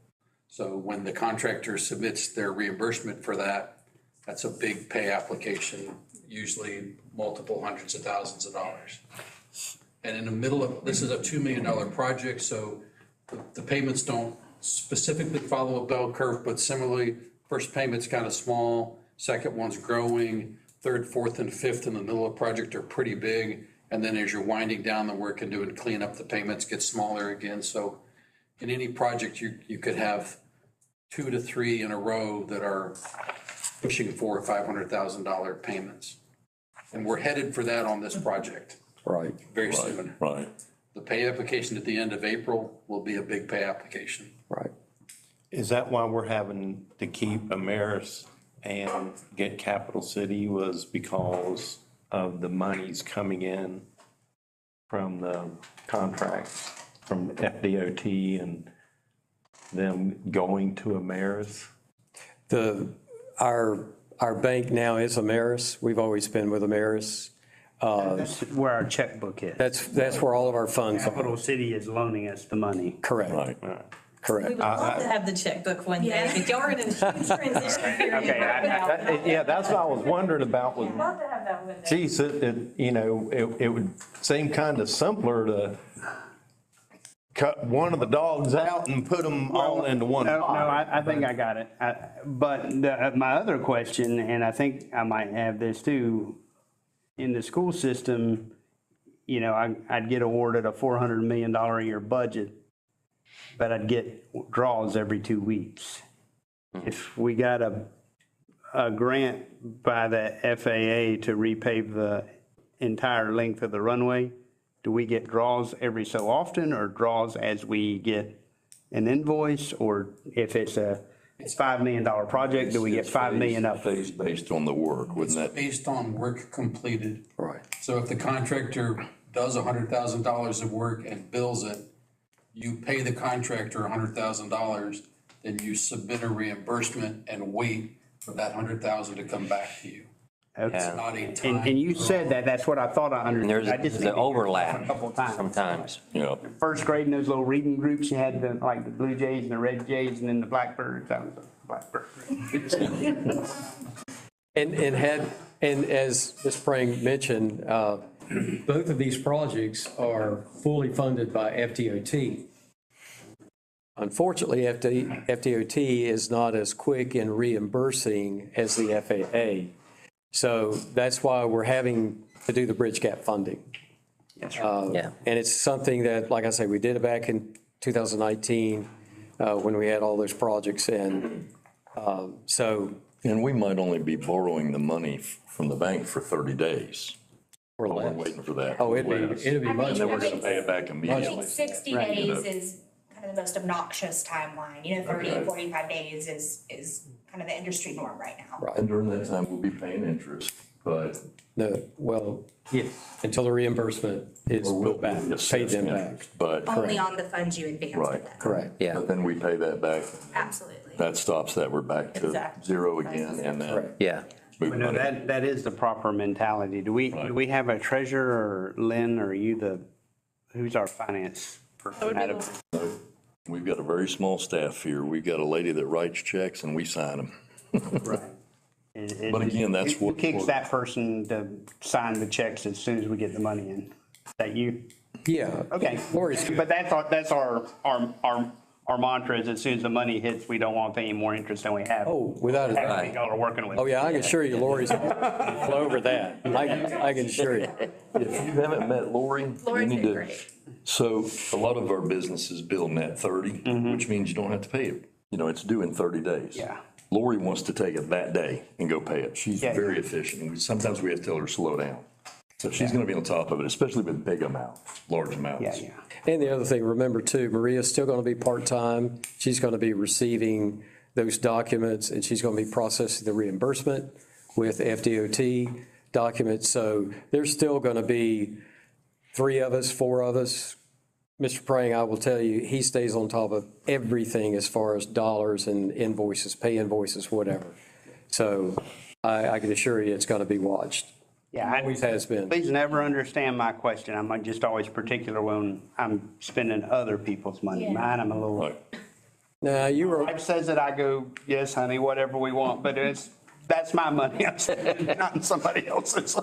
So when the contractor submits their reimbursement for that, that's a big pay application, usually multiple hundreds of thousands of dollars. And in the middle of, this is a $2 million project, so the payments don't specifically follow a bell curve, but similarly, first payment's kind of small, second one's growing, third, fourth, and fifth in the middle of the project are pretty big. And then as you're winding down the work and doing cleanup, the payments get smaller again. So in any project, you could have 2 to 3 in a row that are pushing $400,000 or $500,000 payments. And we're headed for that on this project Right. very soon. Right. The pay application at the end of April will be a big pay application. Right. Is that why we're having to keep Ameris and get Capital City, was because of the monies coming in from the contracts from FDOT and them going to Ameris? Our bank now is Ameris. We've always been with Ameris. That's where our checkbook is. That's where all of our funds are. Capital City is loaning us the money. Correct. Right. We Correct. would love to have the checkbook one day, Yeah. but y'all are in a huge transition period Okay, right now. Yeah, that's what I was wondering about was, Love to have that one day. geez, it would seem kind of simpler to cut one of the dogs out and put them all into one No, pot. I think I got it. But my other question, and I think I might have this too, in the school system, I'd get awarded a $400 million a year budget, but I'd get draws every 2 weeks. If we got a grant by the FAA to repave the entire length of the runway, do we get draws every so often, or draws as we get an invoice? Or if it's a $5 million project, do we get 5 million up? Phase based on the work, wouldn't that? Based on work completed. Right. So if the contractor does $100,000 of work and bills it, you pay the contractor $100,000, then you submit a reimbursement and wait for that $100,000 to come back to you. Okay. It's not a time. And you said that, that's what I thought I And understood. there's I just the needed to hear it overlap a couple of times. sometimes. Yeah. First grade in those little reading groups, you had like the Blue Jays and the Red Jays and then the Blackbirds. I was a Blackbird. And as Ms. Prang mentioned, both of these projects are fully funded by FDOT. Unfortunately, FDOT is not as quick in reimbursing as the FAA. So that's why we're having to do the bridge gap funding. Yeah. And it's something that, like I say, we did it back in 2019 when we had all those projects in. So And we might only be borrowing the money from the bank for 30 days. we're We're left. waiting for that. Oh, it'd be much. And then we're gonna pay it back I immediately. think 60 Right. days is kind of the most obnoxious timeline. 30 Okay. and 45 days is kind of the industry norm right now. And during that time, we'll be paying interest, but. No, well, yes, until the reimbursement is or we'll put back, be paid them assessed back. interest, But, Only on the funds you advance Right. with them. Correct. Yeah. but then we pay that back. Absolutely. That stops that. We're back to Exactly. zero again, and then. Correct. Yeah. move But no, money. that is the proper mentality. Do we have a treasurer, or Lynn, or are you who's our finance person? That would be We've got a very small staff here. We've got a lady that writes checks and we sign them. Right. But again, that's Who what. kicks that person to sign the checks as soon as we get the money in? Is that you? Yeah. Okay. Lori's- But that's our our mantra is as soon as the money hits, we don't want to pay any more interest than we have. Oh, without a I doubt. think y'all are working with. Oh, yeah, I can assure you Lori's all over that. I can assure you. If you haven't met Lori, you Lori's need been to. great. So a lot of our businesses bill net 30, which means you don't have to pay it. You know, it's due in 30 days. Yeah. Lori wants to take it that day and go pay it. She's Yeah. very efficient. And sometimes we have to tell her to slow down. So she's going to be on top of it, especially with big amounts, large amounts. Yeah, yeah. And the other thing, remember too, Maria's still going to be part-time. She's going to be receiving those documents, and she's going to be processing the reimbursement with FDOT documents. So there's still going to be 3 of us, 4 of us. Mr. Prang, I will tell you, he stays on top of everything as far as dollars and invoices, pay invoices, whatever. So I can assure you it's going to be watched. Yeah, I- Always has been. Please never understand my question. I'm just always particular when I'm spending other people's money. Mine, I'm a little, Right. Now, you were, wife says that, I go, yes, honey, whatever we want, but that's my money I'm spending, not somebody else's.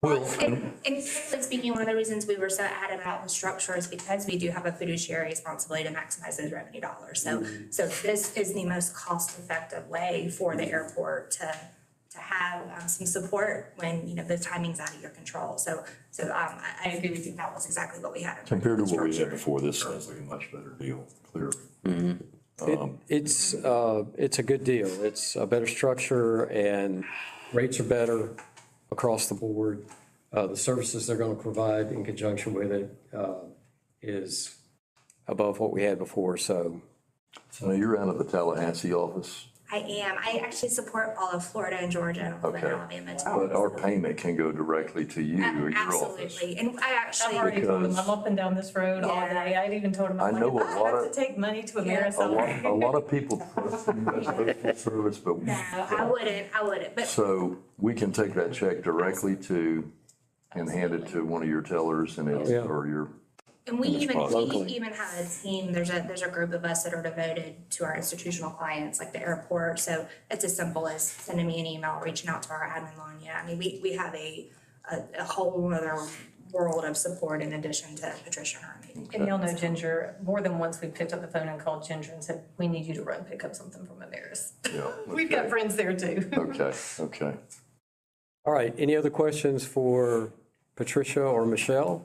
And frankly speaking, one of the reasons we were so adamant about the structure is because we do have a fiduciary responsibility to maximize those revenue dollars. So this is the most cost-effective way for the airport to have some support when, you know, the timing's out of your control. So I agree with you, that was exactly what we had. in Compared to the what we had structure. before, this sounds like a much better deal, clearly. it's a good deal. It's a better structure and rates are better across the board. The services they're going to provide in conjunction with it is above what we had before, so. So you're out of the Tallahassee office, I am. I actually support all of Florida and Georgia and all of okay? Alabama too. But our payment can go directly to you or your office. Absolutely. And I I've actually. already told him, Because- I'm up and down this road all day. I'd even told him, I I'm know like, a if I lot have of- to take money to A America. lot of people trust in that postal service, but No, I wouldn't, but so we can take that check directly to and hand it to one of your tellers and it's, Yeah. or your, and we in this even, process. we even have a team, there's a group of us that are devoted to our institutional clients, like the airport. So it's as simple as sending me an email, reaching out to our admin line. Yeah, I mean, we have a whole other world of support in addition to Patricia and her. And y'all know Ginger, more than once we picked up the phone and called Ginger and said, we need you to run pick up something from Ameris. yeah. We've got okay. friends there too. Okay. All right, any other questions for Patricia or Michelle?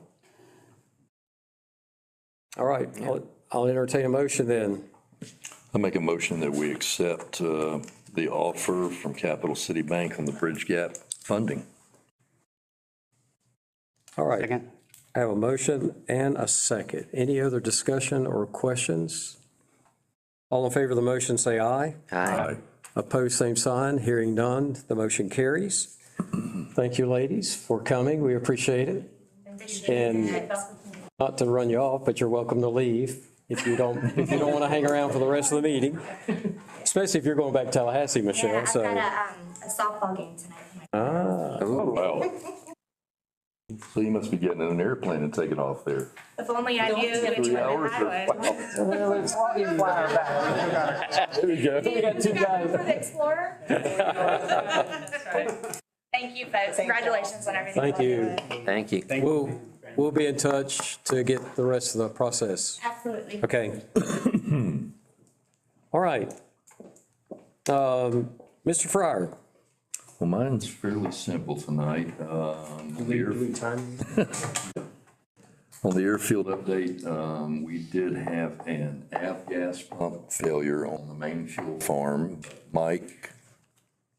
All right, I'll entertain a motion then. I make a motion that we accept the offer from Capital City Bank on the Bridge Gap funding. All right, Second. I have a motion and a second. Any other discussion or questions? All in favor of the motion, say aye. Aye. Opposed, same sign. Hearing none, the motion carries. Thank you, ladies, for coming. We appreciate it. And not to run you off, but you're welcome to leave if you don't want to hang around for the rest of the meeting, especially if you're going back to Tallahassee, Yeah, Michelle, I've so. got a softball game tonight. Wow. So you must be getting in an airplane and taking off there. If only I knew which 3 one hours I or- was. There we go. We got two guys. For the Explorer? Thank you, folks. Congratulations on everything. Thank you. Thank you. We'll be in touch to get the rest of the process. Absolutely. Okay. All right. Mr. Fryer. Well, mine's fairly simple tonight. On the airfield update, we did have an gas pump failure on the main fuel farm. Mike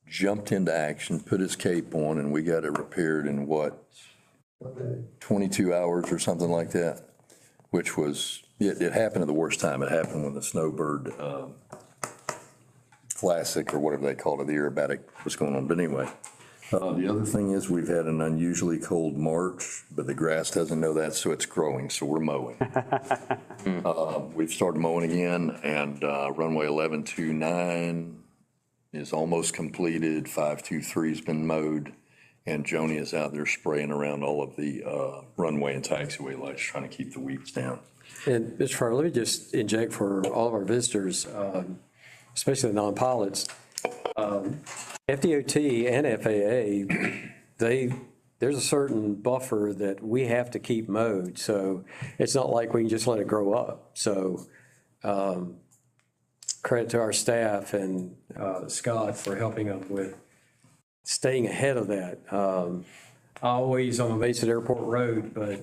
jumped into action, put his cape on, and we got it repaired in 22 hours or something like that, which was, it happened at the worst time. It happened when the Snowbird Classic, or whatever they call it, the aerobatic was going on. But anyway, the other thing is we've had an unusually cold March, but the grass doesn't know that, so it's growing, so we're mowing. We've started mowing again, and runway 1129 is almost completed. 523's been mowed, and Joni is out there spraying around all of the runway and taxiway lights, trying to keep the weeds down. And Mr. Fryer, let me just inject for all of our visitors, especially the non-pilots. FDOT and FAA, there's a certain buffer that we have to keep mowed. So it's not like we can just let it grow up. So Credit to our staff and Scott for helping them with staying ahead of that. Always on the Mason Airport Road, but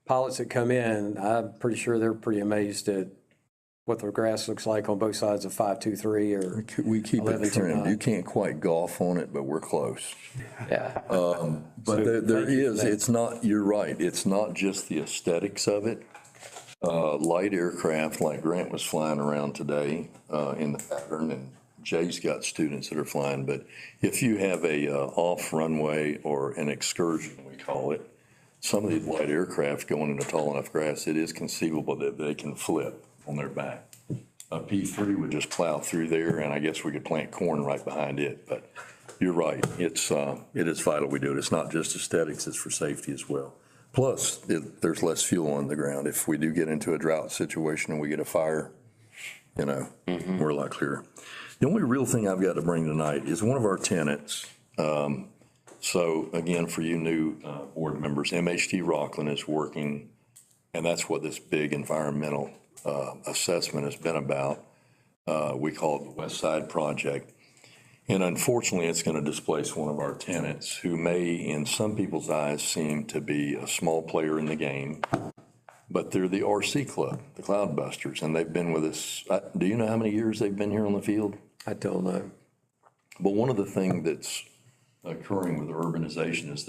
pilots that come in, I'm pretty sure they're pretty amazed at what the grass looks like on both sides of 523 or We keep it 1129. trimmed. You can't quite golf on it, but we're close. Yeah. But there is, it's not, you're right, it's not just the aesthetics of it. Light aircraft like Grant was flying around today in the pattern, and Jay's got students that are flying, but if you have a off runway or an excursion, we call it, some of these light aircraft going into tall enough grass, it is conceivable that they can flip on their back. A P3 would just plow through there, and I guess we could plant corn right behind it, but you're right, it is vital we do it. It's not just aesthetics, it's for safety as well. Plus, there's less fuel on the ground. If we do get into a drought situation and we get a fire, we're a lot clearer. The only real thing I've got to bring tonight is one of our tenants. So again, for you new board members, MHT Rockland is working, and that's what this big environmental assessment has been about. We call it the West Side Project. And unfortunately, it's going to displace one of our tenants who may, in some people's eyes, seem to be a small player in the game. But they're the RC Club, the Cloudbusters, and they've been with us. Do you know how many years they've been here on the field? I don't know. But one of the things that's occurring with urbanization is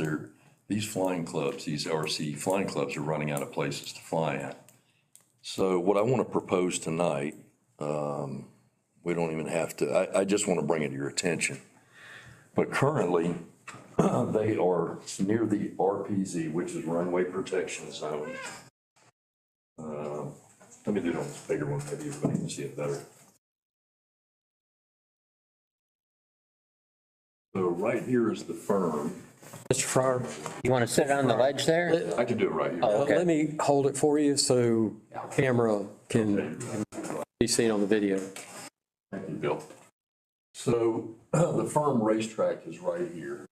these flying clubs, these RC flying clubs are running out of places to fly at. So what I want to propose tonight, we don't even have to, I just want to bring it to your attention. But currently, they are near the RPZ, which is Runway Protection Zone. Let me do it on this bigger one, maybe everybody can see it better. So right here is the firm. Mr. Farrar, you want to sit on the ledge there? I can do it right here. Oh, okay. Let me hold it for you so camera can be seen on the video. Thank you, Bill. So the firm racetrack is right here,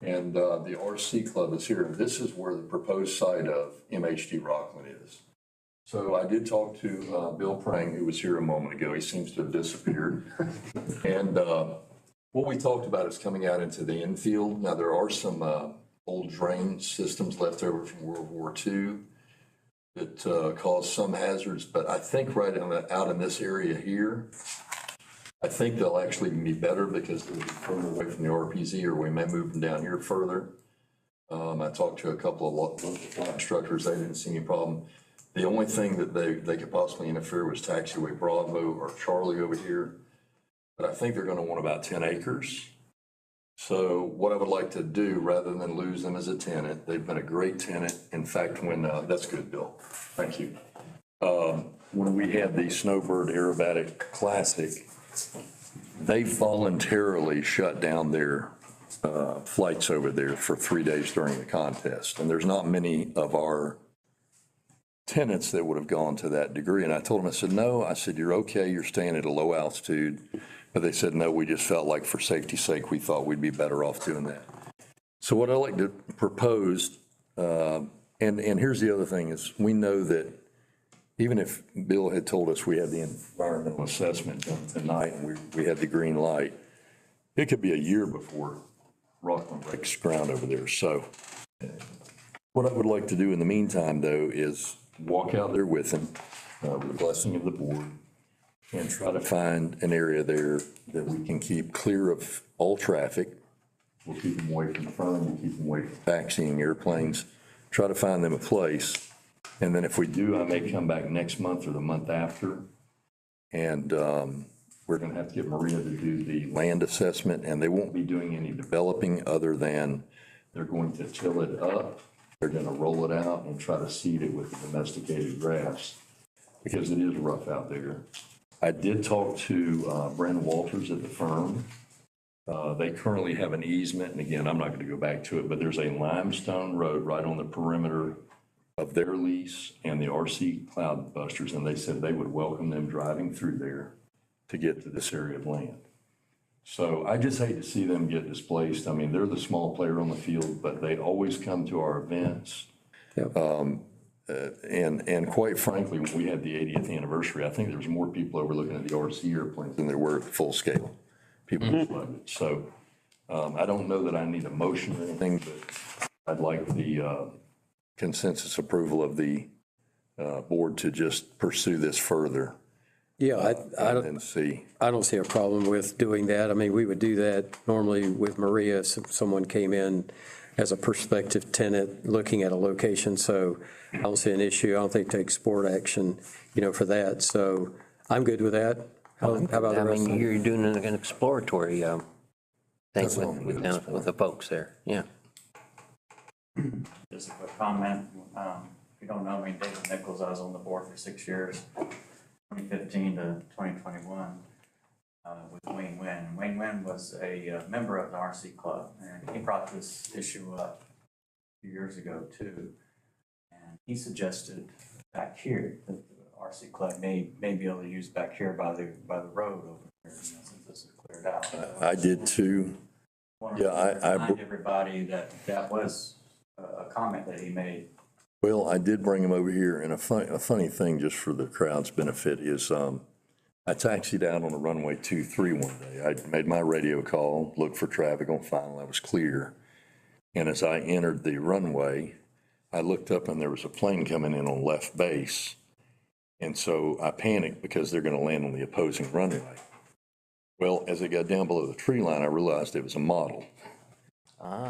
and the RC Club is here. This is where the proposed site of MHT Rockland is. So I did talk to Bill Prang, who was here a moment ago. He seems to have disappeared. And what we talked about is coming out into the infield. Now, there are some old drain systems left over from World War II that cause some hazards, but I think right out in this area here, I think they'll actually be better because they'll be further away from the RPZ, or we may move them down here further. I talked to a couple of local flight instructors. They didn't see any problem. The only thing that they could possibly interfere was taxiway Bravo or Charlie over here. But I think they're going to want about 10 acres. So what I would like to do, rather than lose them as a tenant, they've been a great tenant. In fact, when, that's good, Bill. Thank you. When we had the Snowbird Aerobatic Classic, they voluntarily shut down their flights over there for 3 days during the contest. And there's not many of our tenants that would have gone to that degree. And I told them, I said, no, I said, you're okay, you're staying at a low altitude. But they said, no, we just felt like for safety's sake, we thought we'd be better off doing that. So what I like to propose, and here's the other thing is we know that even if Bill had told us we had the environmental assessment done tonight and we had the green light, it could be a year before Rockland breaks ground over there. So what I would like to do in the meantime, though, is walk out there with him with the blessing of the board and try to find an area there that we can keep clear of all traffic. We'll keep them away from the firm, we'll keep them away from taxiing airplanes, try to find them a place. And then if we do, I may come back next month or the month after. And we're going to have to get Maria to do the land assessment, and they won't be doing any developing other than they're going to till it up. They're going to roll it out and try to seed it with the domesticated grass because it is rough out there. I did talk to Brandon Walters at the firm. They currently have an easement, and again, I'm not going to go back to it, but there's a limestone road right on the perimeter of their lease and the RC Cloudbusters, and they said they would welcome them driving through there to get to this area of land. So I just hate to see them get displaced. I mean, they're the small player on the field, but they always come to our events. Yep. And quite frankly, when we had the 80th anniversary, I think there was more people over looking at the RC airplanes than there were at full scale. People floated. So I don't know that I need a motion or anything, but I'd like the consensus approval of the board to just pursue this further Yeah, and see. I don't see a problem with doing that. I mean, we would do that normally with Maria, if someone came in as a prospective tenant looking at a location, so I don't see an issue. I don't think take sport action, for that, so I'm good with that. How about the I rest of mean, you? you're doing an exploratory thing with the folks there, yeah. Just a quick comment. If you don't know me, David Nichols, I was on the board for 6 years, 2015 to 2021, with Wayne Wynn. Wayne Wynn was a member of the RC Club, and he brought this issue up a few years ago too. And he suggested back here that the RC Club may be able to use back here by the road over here, since this is cleared out. I did too. Wanted to remind everybody that was a comment that he made. Well, I did bring him over here, and a funny thing, just for the crowd's benefit, is I taxied out on the runway 23 one day. I made my radio call, looked for traffic on final, that was clear. And as I entered the runway, I looked up and there was a plane coming in on left base. And so I panicked because they're going to land on the opposing runway. Well, as I got down below the tree line, I realized it was a model.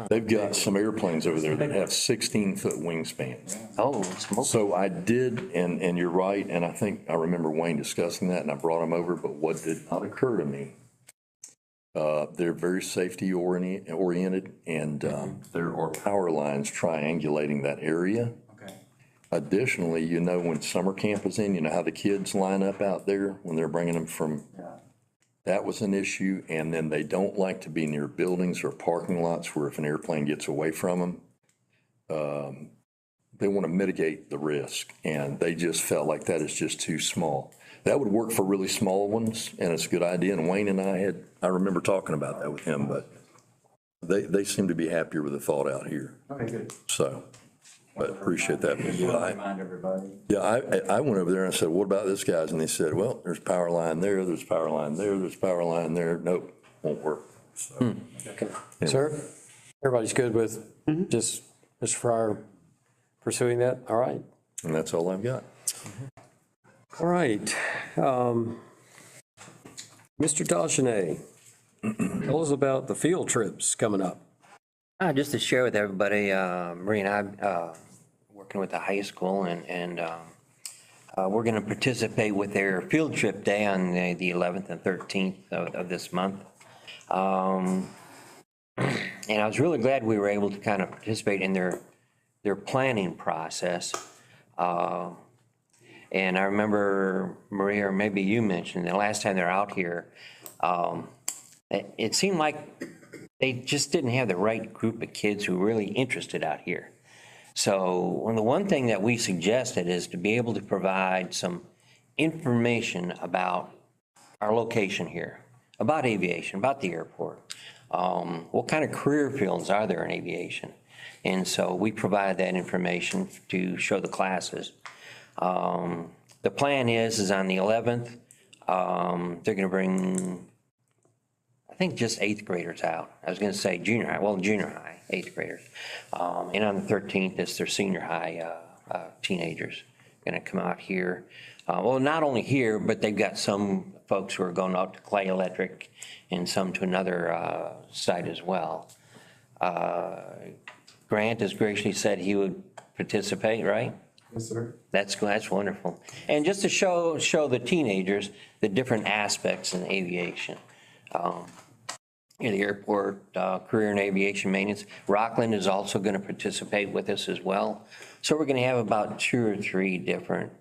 They've got some airplanes over there that have 16-foot wingspans. Oh, smoke. So I did, and you're right, and I think I remember Wayne discussing that, and I brought him over, but what did not occur to me, they're very safety oriented, and there are power lines triangulating that area. Okay. Additionally, when summer camp is in, how the kids line up out there when they're bringing them from, that was an issue, and then they don't like to be near buildings or parking lots where if an airplane gets away from them, they want to mitigate the risk, and they just felt like that is just too small. That would work for really small ones, and it's a good idea, and Wayne and I remember talking about that with him, but they seem to be happier with the thought out here. Okay, good. So, but appreciate that. Just want to remind everybody. Yeah, I went over there and I said, what about this, guys? And they said, well, there's power line there, there's power line there, there's power line there. Nope, won't work. So, Okay. Sir, everybody's good with just Mr. Fryer pursuing that? All right. and that's all I've got. All right. Mr. Dagenet, tell us about the field trips coming up. Just to share with everybody, Marie and I, working with the high school, and we're going to participate with their field trip day on the 11th and 13th of this month. And I was really glad we were able to kind of participate in their planning process. And I remember, Maria, or maybe you mentioned, the last time they're out here, it seemed like they just didn't have the right group of kids who were really interested out here. So the one thing that we suggested is to be able to provide some information about our location here, about aviation, about the airport. What kind of career fields are there in aviation? And so we provide that information to show the classes. The plan is on the 11th, they're going to bring, I think, just 8th graders out. I was going to say junior high, 8th graders. And on the 13th, it's their senior high teenagers going to come out here. Well, not only here, but they've got some folks who are going out to Clay Electric and some to another site as well. Grant has graciously said he would participate, right? Yes, sir. That's wonderful. And just to show the teenagers the different aspects in aviation. In the airport, career in aviation maintenance. Rockland is also going to participate with us as well. So we're going to have about 2 or 3 different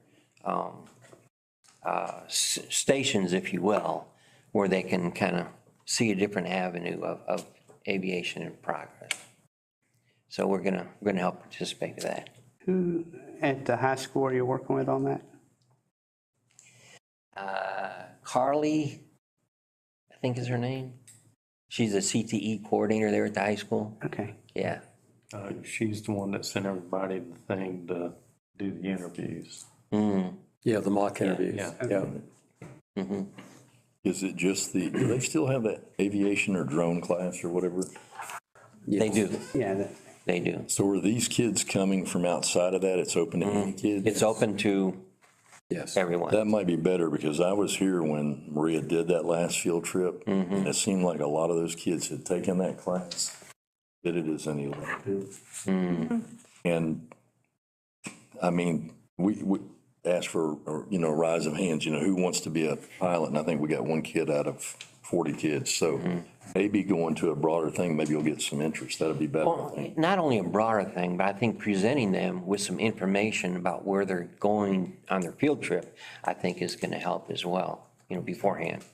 stations, if you will, where they can kind of see a different avenue of aviation in progress. So we're going to help participate with that. Who at the high school are you working with on that? Carly, I think is her name. She's a CTE coordinator there at the high school. Okay. Yeah. She's the one that sent everybody the thing to do the interviews. Yeah, the mock interviews. yeah. Yeah. Is it just do they still have that aviation or drone class or whatever? They do, Yeah, they do. So are these kids coming from outside of that? It's open to any kids? It's open to Yes. everyone. That might be better because I was here when Maria did that last field trip. And it seemed like a lot of those kids had taken that class, did it as an elective. And, I mean, we asked for, a rise of hands, who wants to be a pilot? And I think we got one kid out of 40 kids. So maybe going to a broader thing, maybe you'll get some interest. That'd be better, I Well, think. not only a broader thing, but I think presenting them with some information about where they're going on their field trip, I think is going to help as well, beforehand.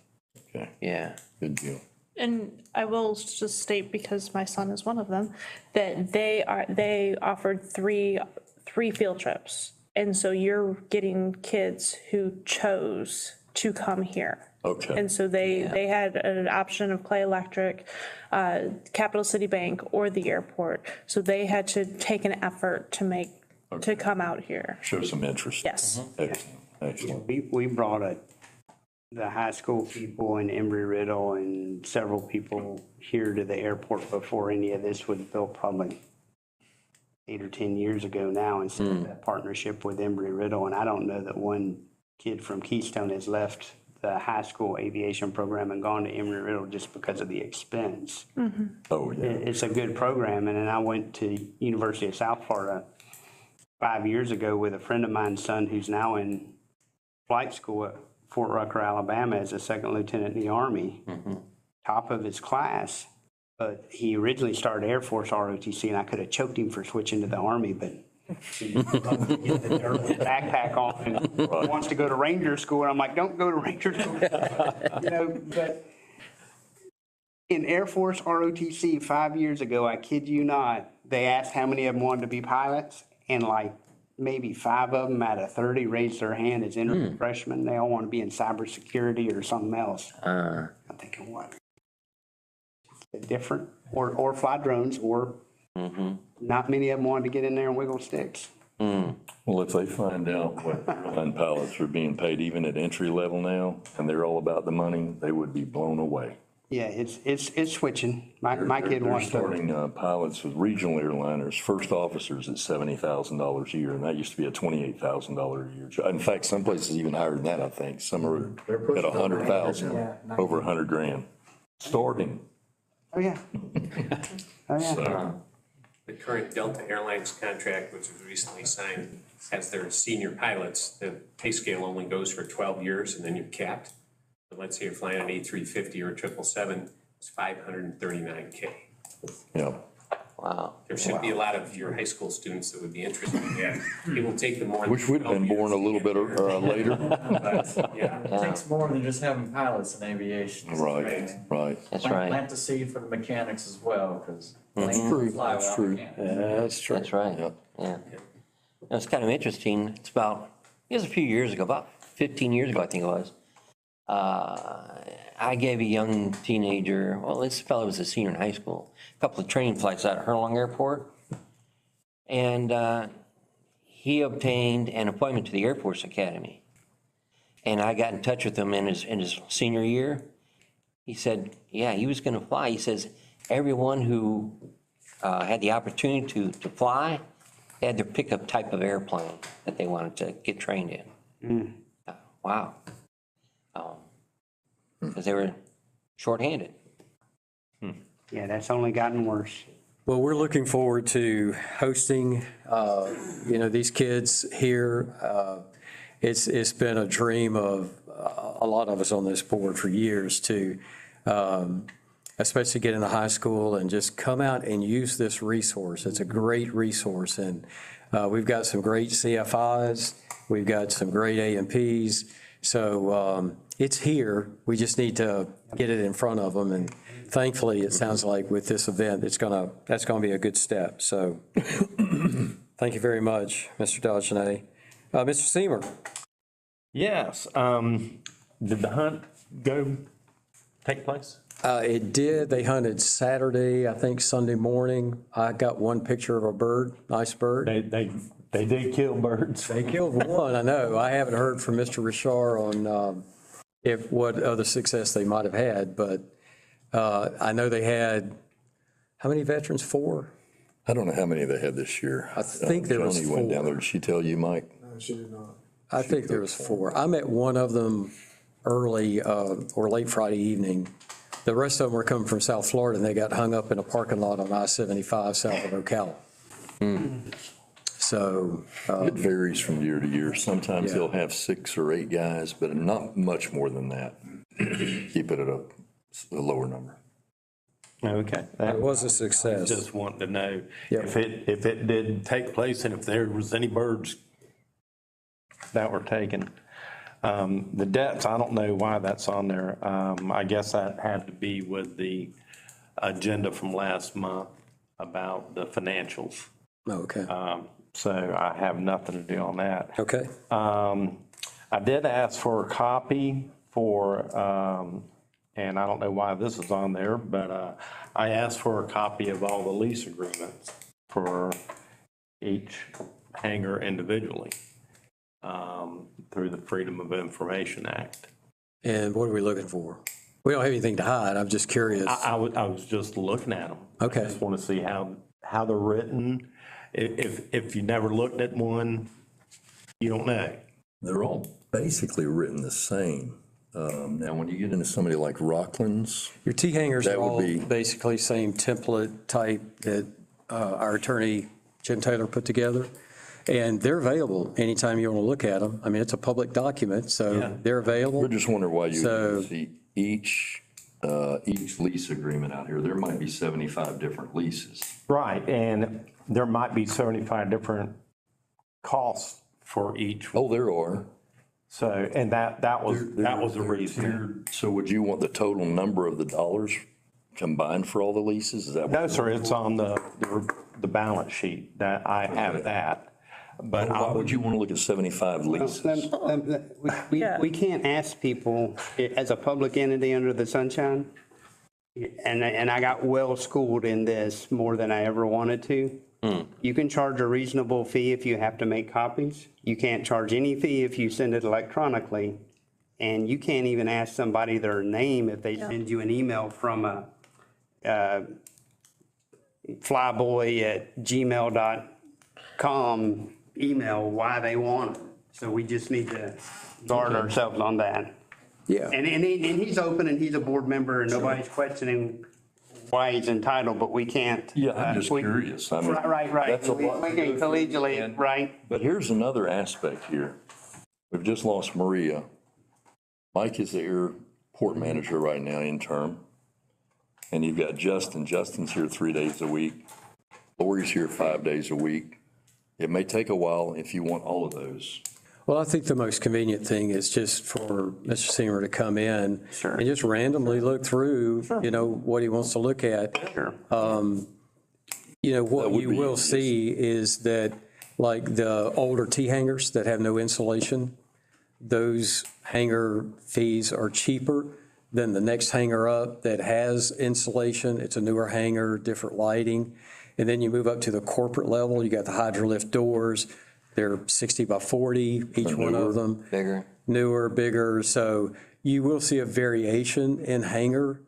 Okay, Yeah. good deal. And I will just state, because my son is one of them, that they offered three field trips. And so you're getting kids who chose to come here. Okay. And so they had an option of Clay Electric, Capital City Bank, or the airport. So they had to take an effort to come out here. Show some interest. Yes. Excellent, excellent. we brought the high school people in Embry-Riddle and several people here to the airport before any of this was built, probably 8 or 10 years ago now, and set up that partnership with Embry-Riddle. And I don't know that one kid from Keystone has left the high school aviation program and gone to Embry-Riddle just because of the expense. Oh, yeah. It's a good program. And then I went to University of South Florida 5 years ago with a friend of mine's son who's now in flight school at Fort Rucker, Alabama, as a second lieutenant in the Army, top of his class. But he originally started Air Force ROTC, and I could have choked him for switching to the Army, but he get the dirt with backpack on and wants to go to Ranger School. And I'm like, don't go to Ranger School. But in Air Force ROTC 5 years ago, I kid you not, they asked how many of them wanted to be pilots, and like maybe 5 of them out of 30 raised their hand as interim freshmen. They all want to be in cybersecurity or something else. I'm thinking, what? Different, or fly drones, or not many of them wanted to get in there and wiggle sticks. Well, if they find out what airline pilots are being paid even at entry level now, and they're all about the money, they would be blown away. Yeah, it's switching. My kid They're wants to. starting pilots with regional airliners, first officers at $70,000 a year, and that used to be a $28,000 a year job. In fact, some places even higher than that, I think. Some are at 100,000, over 100 grand, starting. Oh, yeah. Oh, yeah. So, The current Delta Airlines contract, which was recently signed, has their senior pilots, the pay scale only goes for 12 years and then you're capped. But let's say you're flying an A350 or a 777, it's $539K. yeah. Wow. There should be a lot of your high school students that would be interested in that. It will take them more than Wish we'd have been 12 born a years little to bit get later. But, yeah. It takes more than just having pilots in aviation. Right, right. That's Plant right. plant the seed for the mechanics as well, because. True, that's true. That's true. That's right. Yep. Yeah. It's kind of interesting. It was a few years ago, about 15 years ago, I think it was. I gave a young teenager, well, this fellow was a senior in high school, a couple of training flights out of Hurlong Airport. And he obtained an appointment to the Air Force Academy. And I got in touch with him in his senior year. He said, yeah, he was going to fly. He says, everyone who had the opportunity to fly, they had their pickup type of airplane that they wanted to get trained in. Wow. Because they were shorthanded. Yeah, that's only gotten worse. Well, we're looking forward to hosting, these kids here. It's been a dream of a lot of us on this board for years to, especially get into high school and just come out and use this resource. It's a great resource, and we've got some great CFIs. We've got some great AMPs. So it's here. We just need to get it in front of them, and thankfully, it sounds like with this event, that's gonna be a good step. So, thank you very much, Mr. Dagenet. Mr. Seymour. Yes, did the hunt take place? It did. They hunted Saturday, I think Sunday morning. I got one picture of a bird, nice bird. They They did kill birds. They killed one, I know. I haven't heard from Mr. Richard on what other success they might have had, but I know they had, how many veterans? 4? I don't know how many they had this year. I think there was Joni went down 4. there. Did she tell you, Mike? No, she did not. I think there was 4. I met one of them early or late Friday evening. The rest of them were coming from South Florida, and they got hung up in a parking lot on I-75 south of Ocala. So, It varies from year to year. Sometimes Yeah. they'll have 6 or 8 guys, but not much more than that. Keep it at a lower number. Okay. it was a success. Just wanting to know Yep. if it did take place and if there was any birds that were taken. The debts, I don't know why that's on there. I guess that had to be with the agenda from last month about the financials. Okay. So I have nothing to do on that. Okay. I did ask for a copy for, and I don't know why this is on there, but I asked for a copy of all the lease agreements for each hangar individually through the Freedom of Information Act. And what are we looking for? We don't have anything to hide. I'm just curious. I was just looking at them. Okay. I just want to see how they're written. If you never looked at one, you don't know. They're all basically written the same. Now, when you get into somebody like Rockland's, Your T hangers That are would all be- basically same template type that our attorney, Jim Taylor, put together. And they're available anytime you want to look at them. I mean, it's a public document, Yeah. so they're available. we're just wondering why you So- see each lease agreement out here. There might be 75 different leases. Right, and there might be 75 different costs for each. Oh, there are. So, and that was the reason. So would you want the total number of the dollars combined for all the leases? Is that what? No, sir, it's on the balance sheet that I have that. But Why I would would, you want to look at 75 leases? Yeah. We can't ask people, as a public entity under the sunshine, and I got well-schooled in this more than I ever wanted to. You can charge a reasonable fee if you have to make copies. You can't charge any fee if you send it electronically. And you can't even ask somebody their name if they send you an email from a flyboy@gmail.com email why they want it. So we just need to guard ourselves on that. Yeah. And he's open and he's a board member and nobody's questioning why he's entitled, but we can't. Yeah, I'm just curious. I mean, Right. that's a We lot to can go through. collegially, right? But here's another aspect here. We've just lost Maria. Mike is the airport manager right now, interim. And you've got Justin. Justin's here 3 days a week. Lori's here 5 days a week. It may take a while if you want all of those. Well, I think the most convenient thing is just for Mr. Seymour to come in and just randomly look through, what he wants to look at. Sure. What would you be will easiest. see is that, like the older T hangars that have no insulation, those hangar fees are cheaper than the next hangar up that has insulation. It's a newer hangar, different lighting. And then you move up to the corporate level, you got the hydrolift doors. They're 60 by 40, each one of them. Bigger. Newer, bigger. So you will see a variation in hangar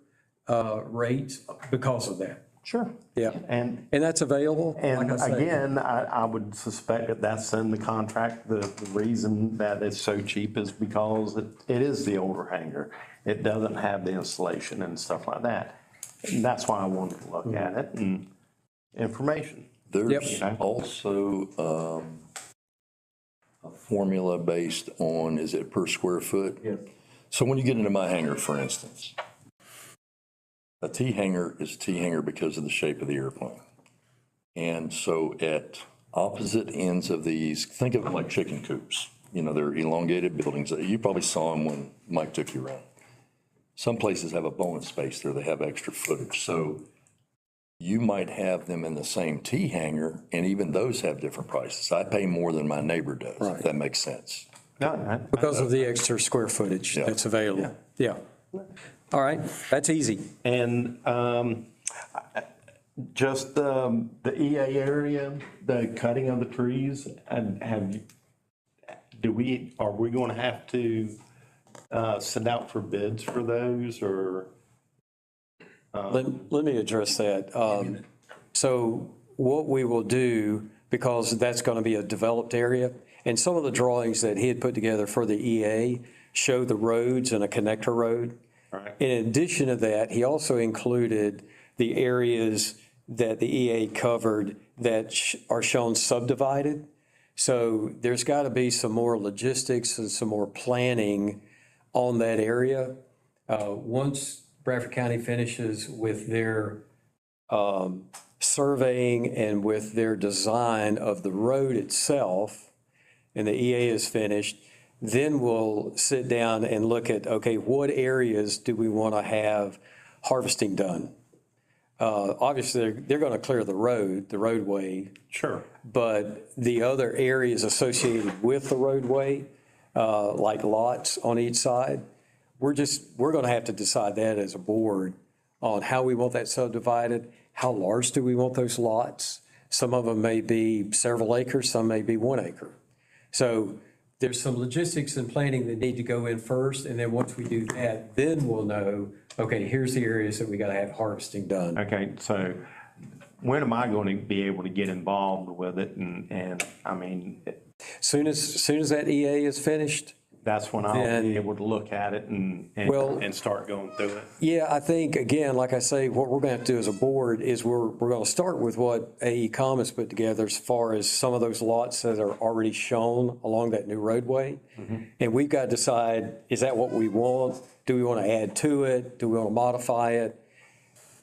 rates because of that. sure. Yeah. And And that's available. And like I say. again, I would suspect that that's in the contract. The reason that it's so cheap is because it is the older hangar. It doesn't have the insulation and stuff like that. And that's why I wanted to look at it and information. There's Yep. also a formula based on, is it per square foot? Yep. So when you get into my hangar, for instance, a T hangar is a T hangar because of the shape of the airplane. And so at opposite ends of these, think of them like chicken coops. They're elongated buildings. You probably saw them when Mike took you around. Some places have a bonus space there. They have extra footage. So you might have them in the same T hangar, and even those have different prices. I pay more than my neighbor does, if that makes sense. No, Because of the extra square footage Yeah. that's available. Yeah. All right, that's easy. And Just the EA area, the cutting of the trees, and are we going to have to send out for bids for those, or? Let me address that. So what we will do, because that's going to be a developed area, and some of the drawings that he had put together for the EA show the roads and a connector road. Right. In addition to that, he also included the areas that the EA covered that are shown subdivided. So there's got to be some more logistics and some more planning on that area. Once Bradford County finishes with their surveying and with their design of the road itself, and the EA is finished, then we'll sit down and look at, okay, what areas do we want to have harvesting done? Obviously, they're going to clear the roadway. Sure. But the other areas associated with the roadway, like lots on each side, we're going to have to decide that as a board on how we want that subdivided, how large do we want those lots. Some of them may be several acres, some may be 1 acre. So there's some logistics and planning that need to go in first, and then once we do that, then we'll know, okay, here's the areas that we got to have harvesting done. Okay, so when am I going to be able to get involved with it? And I mean, Soon as that EA is finished, that's when I'll be able to look at it and start going through it. yeah, I think, again, like I say, what we're going to have to do as a board is we're going to start with what AE has put together as far as some of those lots that are already shown along that new roadway. And we've got to decide, is that what we want? Do we want to add to it? Do we want to modify it?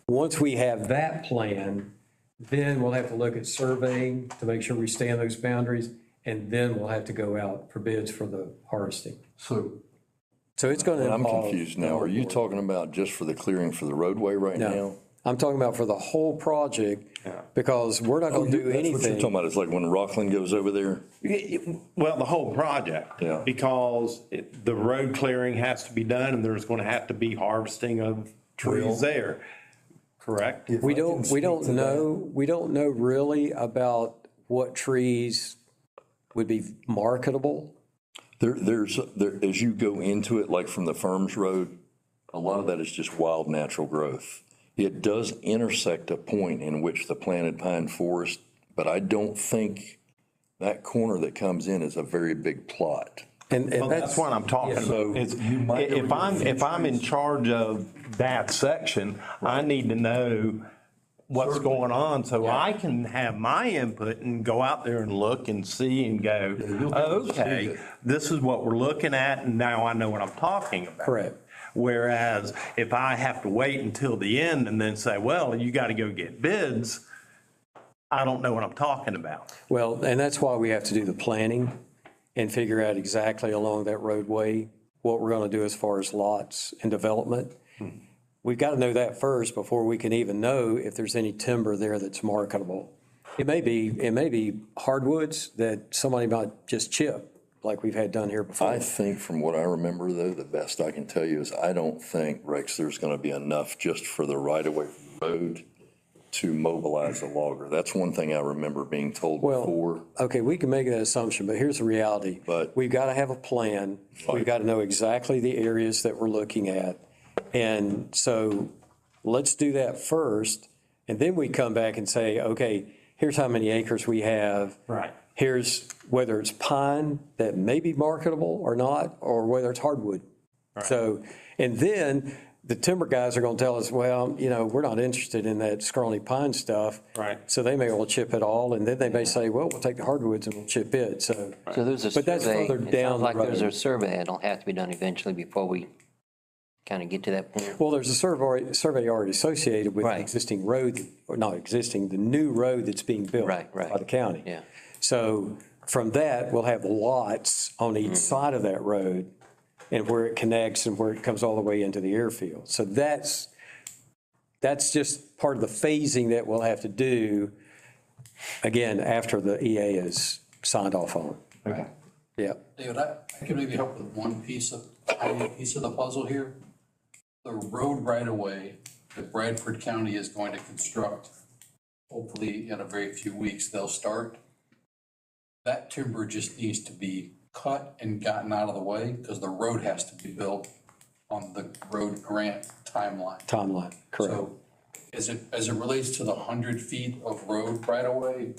Once we have that plan, then we'll have to look at surveying to make sure we stay in those boundaries. And then we'll have to go out for bids for the harvesting. So it's going to I'm involve. confused now. Are you talking about just for the clearing for the roadway right now? No, I'm talking about for the whole project, because we're not going to do That's what you're anything. talking about. It's like when Rockland goes over there? Well, the whole project. Yeah. Because the road clearing has to be done and there's going to have to be harvesting of trees there. Correct? We don't know really about what trees would be marketable. There's as you go into it, like from the Firms Road, a lot of that is just wild natural growth. It does intersect a point in which the planted pine forest, but I don't think that corner that comes in is a very big plot. And That's what I'm talking about. It's- If I'm in charge of that section, I need to know what's going on so I can have my input and go out there and look and see and go, okay, this is what we're looking at and now I know what I'm talking about. Correct. Whereas if I have to wait until the end and then say, well, you got to go get bids, I don't know what I'm talking about. Well, and that's why we have to do the planning and figure out exactly along that roadway what we're going to do as far as lots and development. We've got to know that first before we can even know if there's any timber there that's marketable. It may be hardwoods that somebody might just chip, like we've had done here before. I think from what I remember, though, the best I can tell you is I don't think, Rex, there's going to be enough just for the right-of-way road to mobilize a logger. That's one thing I remember being told before. Okay, we can make that assumption, but here's the reality. But- we've got to have a plan. We've got to know exactly the areas that we're looking at. And so let's do that first, and then we come back and say, okay, here's how many acres we have. Right. Here's whether it's pine that may be marketable or not, or whether it's hardwood. Right. So, and then the timber guys are going to tell us, well, we're not interested in that scrawny pine stuff. Right. So they may well chip it all, and then they may say, well, we'll take the hardwoods and we'll chip it. So So there's a But that's survey, further it down sounds the like there's road. a survey that'll have to be done eventually before we kind of get to that point. Well, there's a survey already associated with the Right. existing road, or not existing, the new road that's being built Right. by the county. Yeah. So from that, we'll have lots on each side of that road and where it connects and where it comes all the way into the airfield. So that's just part of the phasing that we'll have to do, again, after the EA is signed off on. Okay. Yeah. David, I can maybe help with one tiny piece of the puzzle here. The road right-of-way that Bradford County is going to construct hopefully in a very few weeks, they'll start. That timber just needs to be cut and gotten out of the way because the road has to be built on the road grant timeline. Correct. So as it relates to the 100 feet of road right away,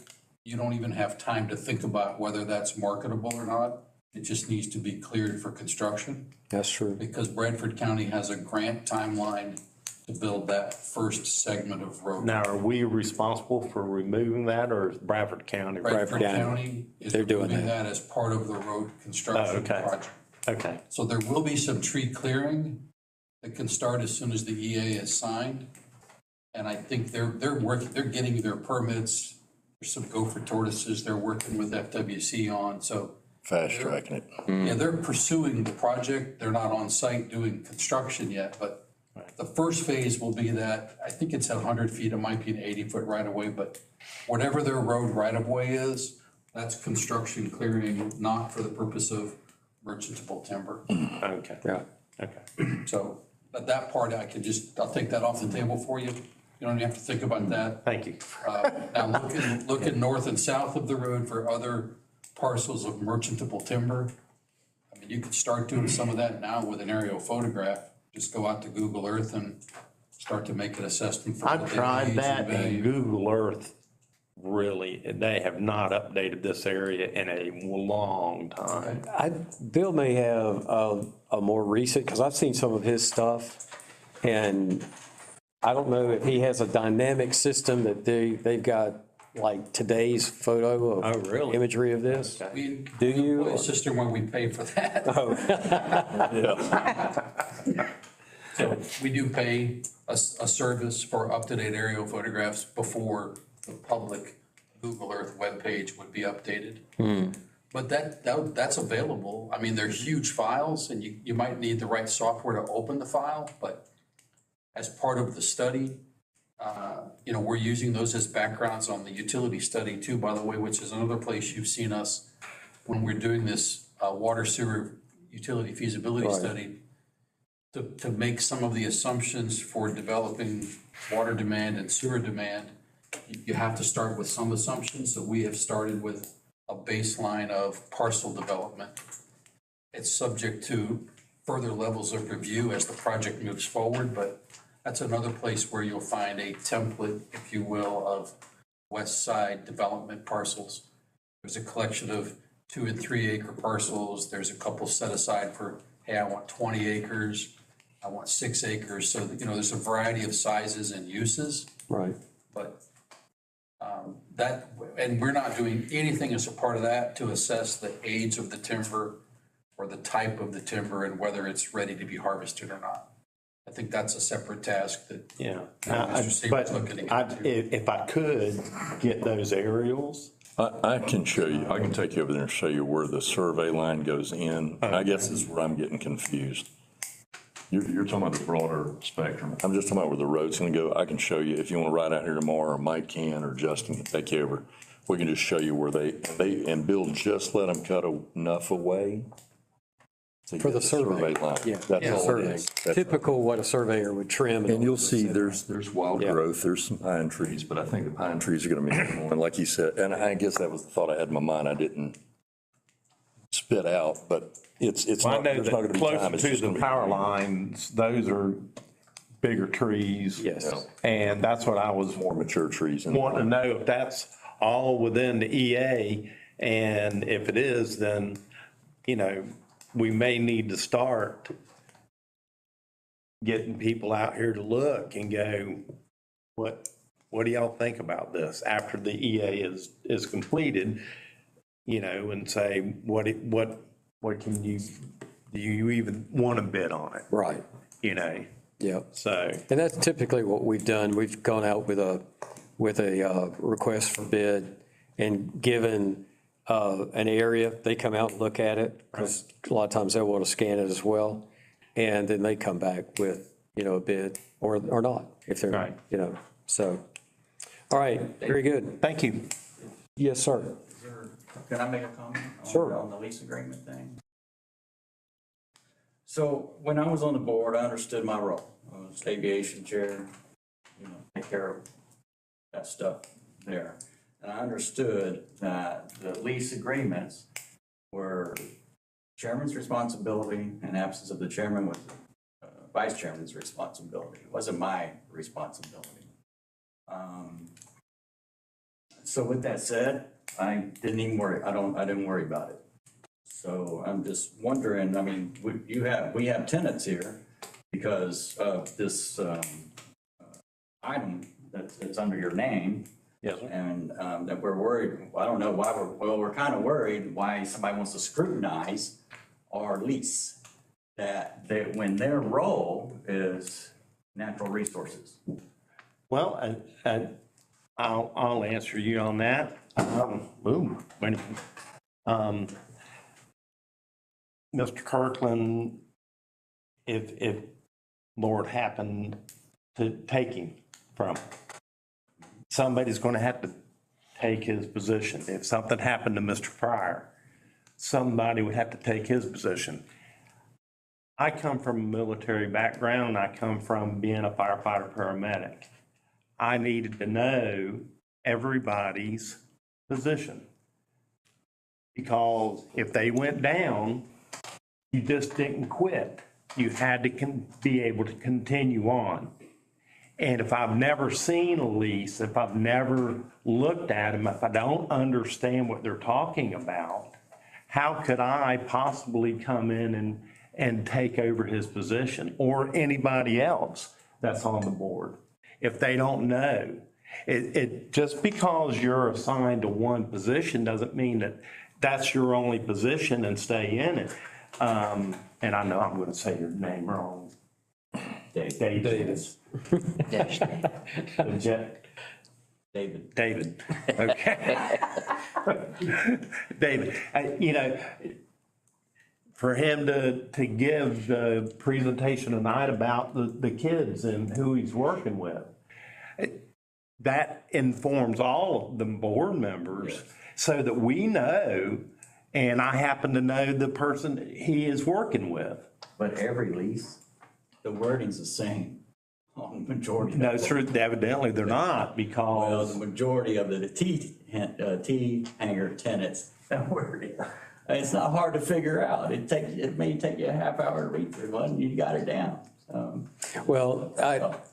you don't even have time to think about whether that's marketable or not. It just needs to be cleared for construction That's true. because Bradford County has a grant timeline to build that first segment of road. Now, are we responsible for removing that, or is Bradford County? Bradford County. County is They're doing doing that. that as part of the road construction okay. project. Okay, So there will be some tree clearing that can start as soon as the EA is signed. And I think they're getting their permits. There's some gopher tortoises they're working with FWC on, so. Fast tracking it. Yeah, they're pursuing the project. They're not on site doing construction yet, but the first phase will be that, I think it's at 100 feet, it might be an 80-foot right-of-way, but whatever their road right-of-way is, that's construction clearing, not for the purpose of merchantable timber. okay. Yeah. Okay. So, but that part, I'll take that off the table for you. You don't have to think about that. Thank you. Now, looking north and south of the road for other parcels of merchantable timber. I mean, you could start doing some of that now with an aerial photograph. Just go out to Google Earth and start to make an assessment for. I've tried that, and Google Earth, really, they have not updated this area in a long time. Bill may have a more recent, because I've seen some of his stuff, and I don't know if he has a dynamic system that they've got like today's photo Oh, of really? imagery of this. We Do you? employ a system where we pay for that. So we do pay a service for up-to-date aerial photographs before the public Google Earth webpage would be updated. But that's available. I mean, they're huge files and you might need the right software to open the file, but as part of the study, we're using those as backgrounds on the utility study too, by the way, which is another place you've seen us when we're doing this water sewer utility feasibility study to make some of the assumptions for developing water demand and sewer demand. You have to start with some assumptions. So we have started with a baseline of parcel development. It's subject to further levels of review as the project moves forward, but that's another place where you'll find a template, if you will, of west side development parcels. There's a collection of 2 and 3 acre parcels. There's a couple set aside for, hey, I want 20 acres. I want 6 acres. So, there's a variety of sizes and uses. Right. But and we're not doing anything as a part of that to assess the age of the timber or the type of the timber and whether it's ready to be harvested or not. I think that's a separate task that. Yeah. Mr. Seaver's looking into. If I could get those aerials. I can show you, I can take you over there and show you where the survey line goes in. I guess this is where I'm getting confused. You're talking about the broader spectrum. I'm just talking about where the road's gonna go. I can show you, if you wanna ride out here tomorrow, or Mike can, or Justin can take you over. We can just show you where and Bill just let them cut enough away. to For get the survey. line. Yeah. That's all it Survey. is. That's- Typical what a surveyor would trim. And you'll see there's wild Yeah. growth, there's some pine trees, but I think the pine trees are gonna be more, and like you said, and I guess that was the thought I had in my mind, I didn't spit out, but it's Well, I not, know there's not gonna that be time. closer It's to just the gonna be- power lines, those are bigger trees. Yes. And that's what I was More mature trees. in the wanting to know, if that's all within the EA, and if it is, then, we may need to start getting people out here to look and go, what do y'all think about this after the EA is completed? And say, what can you, do you even want to bid on it? Right. Yep. So, And that's typically what we've done. We've gone out with a request for bid and given an area, they come out and look at it, because a lot of times they want to scan it as well. And then they come back with, a bid or not, if they're, Right. so. All right, very good. thank you. Yes, sir. Can I make a comment? Sure. On the lease agreement thing? So when I was on the board, I understood my role. I was aviation chair, take care of that stuff. there. And I understood that the lease agreements were chairman's responsibility, and absence of the chairman was vice chairman's responsibility. It wasn't my responsibility. So with that said, I didn't even worry. I didn't worry about it. So I'm just wondering, I mean, we have tenants here because of this item that's under your name. Yes, sir. And that we're worried, I don't know why we're kind of worried why somebody wants to scrutinize our lease. That when their role is natural resources. Well, I'll answer you on that. Mr. Kirkland, if Lord happened to take him from, somebody's going to have to take his position. If something happened to Mr. Pryor, somebody would have to take his position. I come from a military background. I come from being a firefighter paramedic. I needed to know everybody's position, because if they went down, you just didn't quit. You had to be able to continue on. And if I've never seen a lease, if I've never looked at them, if I don't understand what they're talking about, how could I possibly come in and take over his position, or anybody else that's on the board, if they don't know? It just because you're assigned to one position doesn't mean that that's your only position and stay in it. And I know I'm going to say your name wrong. David. David. Okay. David, you know, for him to give the presentation tonight about the kids and who he's working with, that informs all of the board members so that we know, and I happen to know the person he is working with. But every lease, the wording's the same on the majority. No, sir, evidently they're not, because. Well, the majority of the T hanger tenants, that wording, it's not hard to figure out. It may take you a half hour to read through one, you got it down. Well,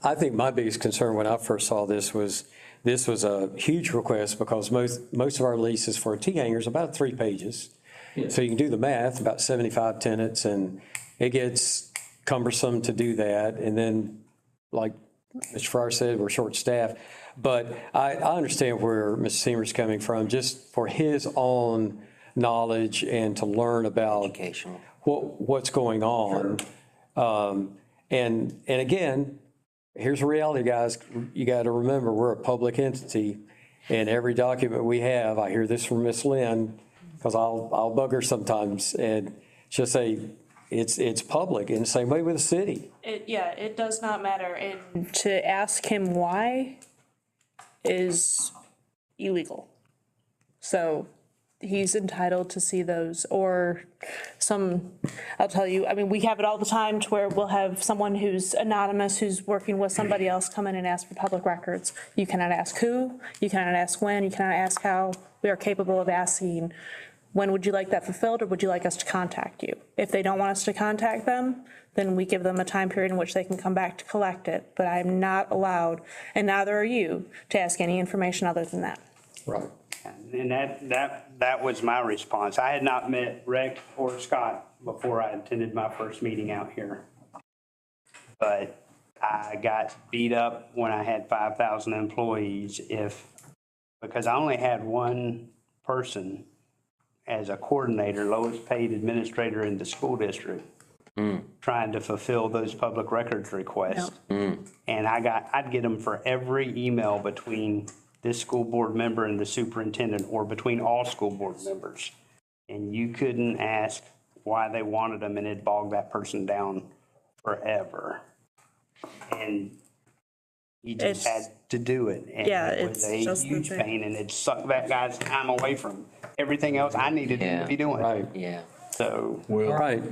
I think my biggest concern when I first saw this was a huge request, because most of our leases for a T-hanger is about 3 pages. Yeah. So you can do the math, about 75 tenants, and it gets cumbersome to do that. And then, like Mr. Fryer said, we're short-staffed. But I understand where Mr. Seymour's coming from, just for his own knowledge and to learn about Educational. what's going on. And again, here's the reality, guys. You got to remember, we're a public entity, and every document we have, I hear this from Miss Lynn, because I'll bug her sometimes, and she'll say, it's public, and the same way with the city. It does not matter. And to ask him why is illegal. So he's entitled to see those, or I'll tell you, I mean, we have it all the time to where we'll have someone who's anonymous, who's working with somebody else, come in and ask for public records. You cannot ask who, you cannot ask when, you cannot ask how. We are capable of asking, when would you like that fulfilled, or would you like us to contact you? If they don't want us to contact them, then we give them a time period in which they can come back to collect it. But I'm not allowed, and neither are you, to ask any information other than that. Right. And that was my response. I had not met Rex or Scott before I attended my first meeting out here. But I got beat up when I had 5,000 employees because I only had one person as a coordinator, lowest paid administrator in the school district, trying to fulfill those public records requests. And I'd get them for every email between this school board member and the superintendent, or between all school board members. And you couldn't ask why they wanted them, and it bogged that person down forever. And you just had to do it. And it was a huge pain, and it sucked that guy's time away from everything else I needed him to be doing. Right. Yeah. So. Well, All right.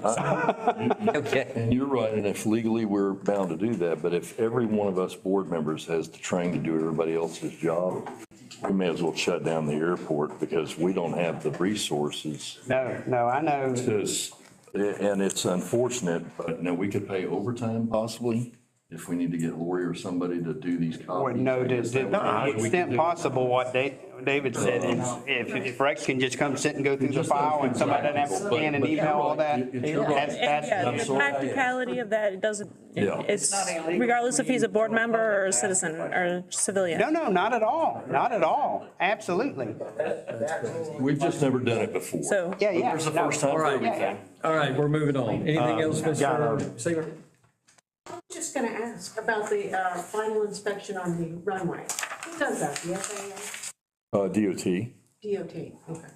Okay. and you're right, and if legally we're bound to do that, but if every one of us board members has the training to do everybody else's job, we may as well shut down the airport because we don't have the resources No, I know. to, and it's unfortunate, but no, we could pay overtime possibly if we need to get Lori or somebody to do these Well, copies. no, I guess that would be to what the we could extent do. possible, what David said is if Rex can just come sit and go through the file and somebody doesn't have to scan and email all that, It's your right. that's, Yeah, the practicality of that, it doesn't, Yeah. it's regardless if he's a board member or a citizen or civilian. no, not at all, not at all, absolutely. We've just never done it before. So, Yeah, yeah. There's the no. first time for right. everything. All right, we're moving on. Anything else, Mr. Seaver? I was just gonna ask about the final inspection on the runway. Who does that, the FAA? DOT. DOT, okay.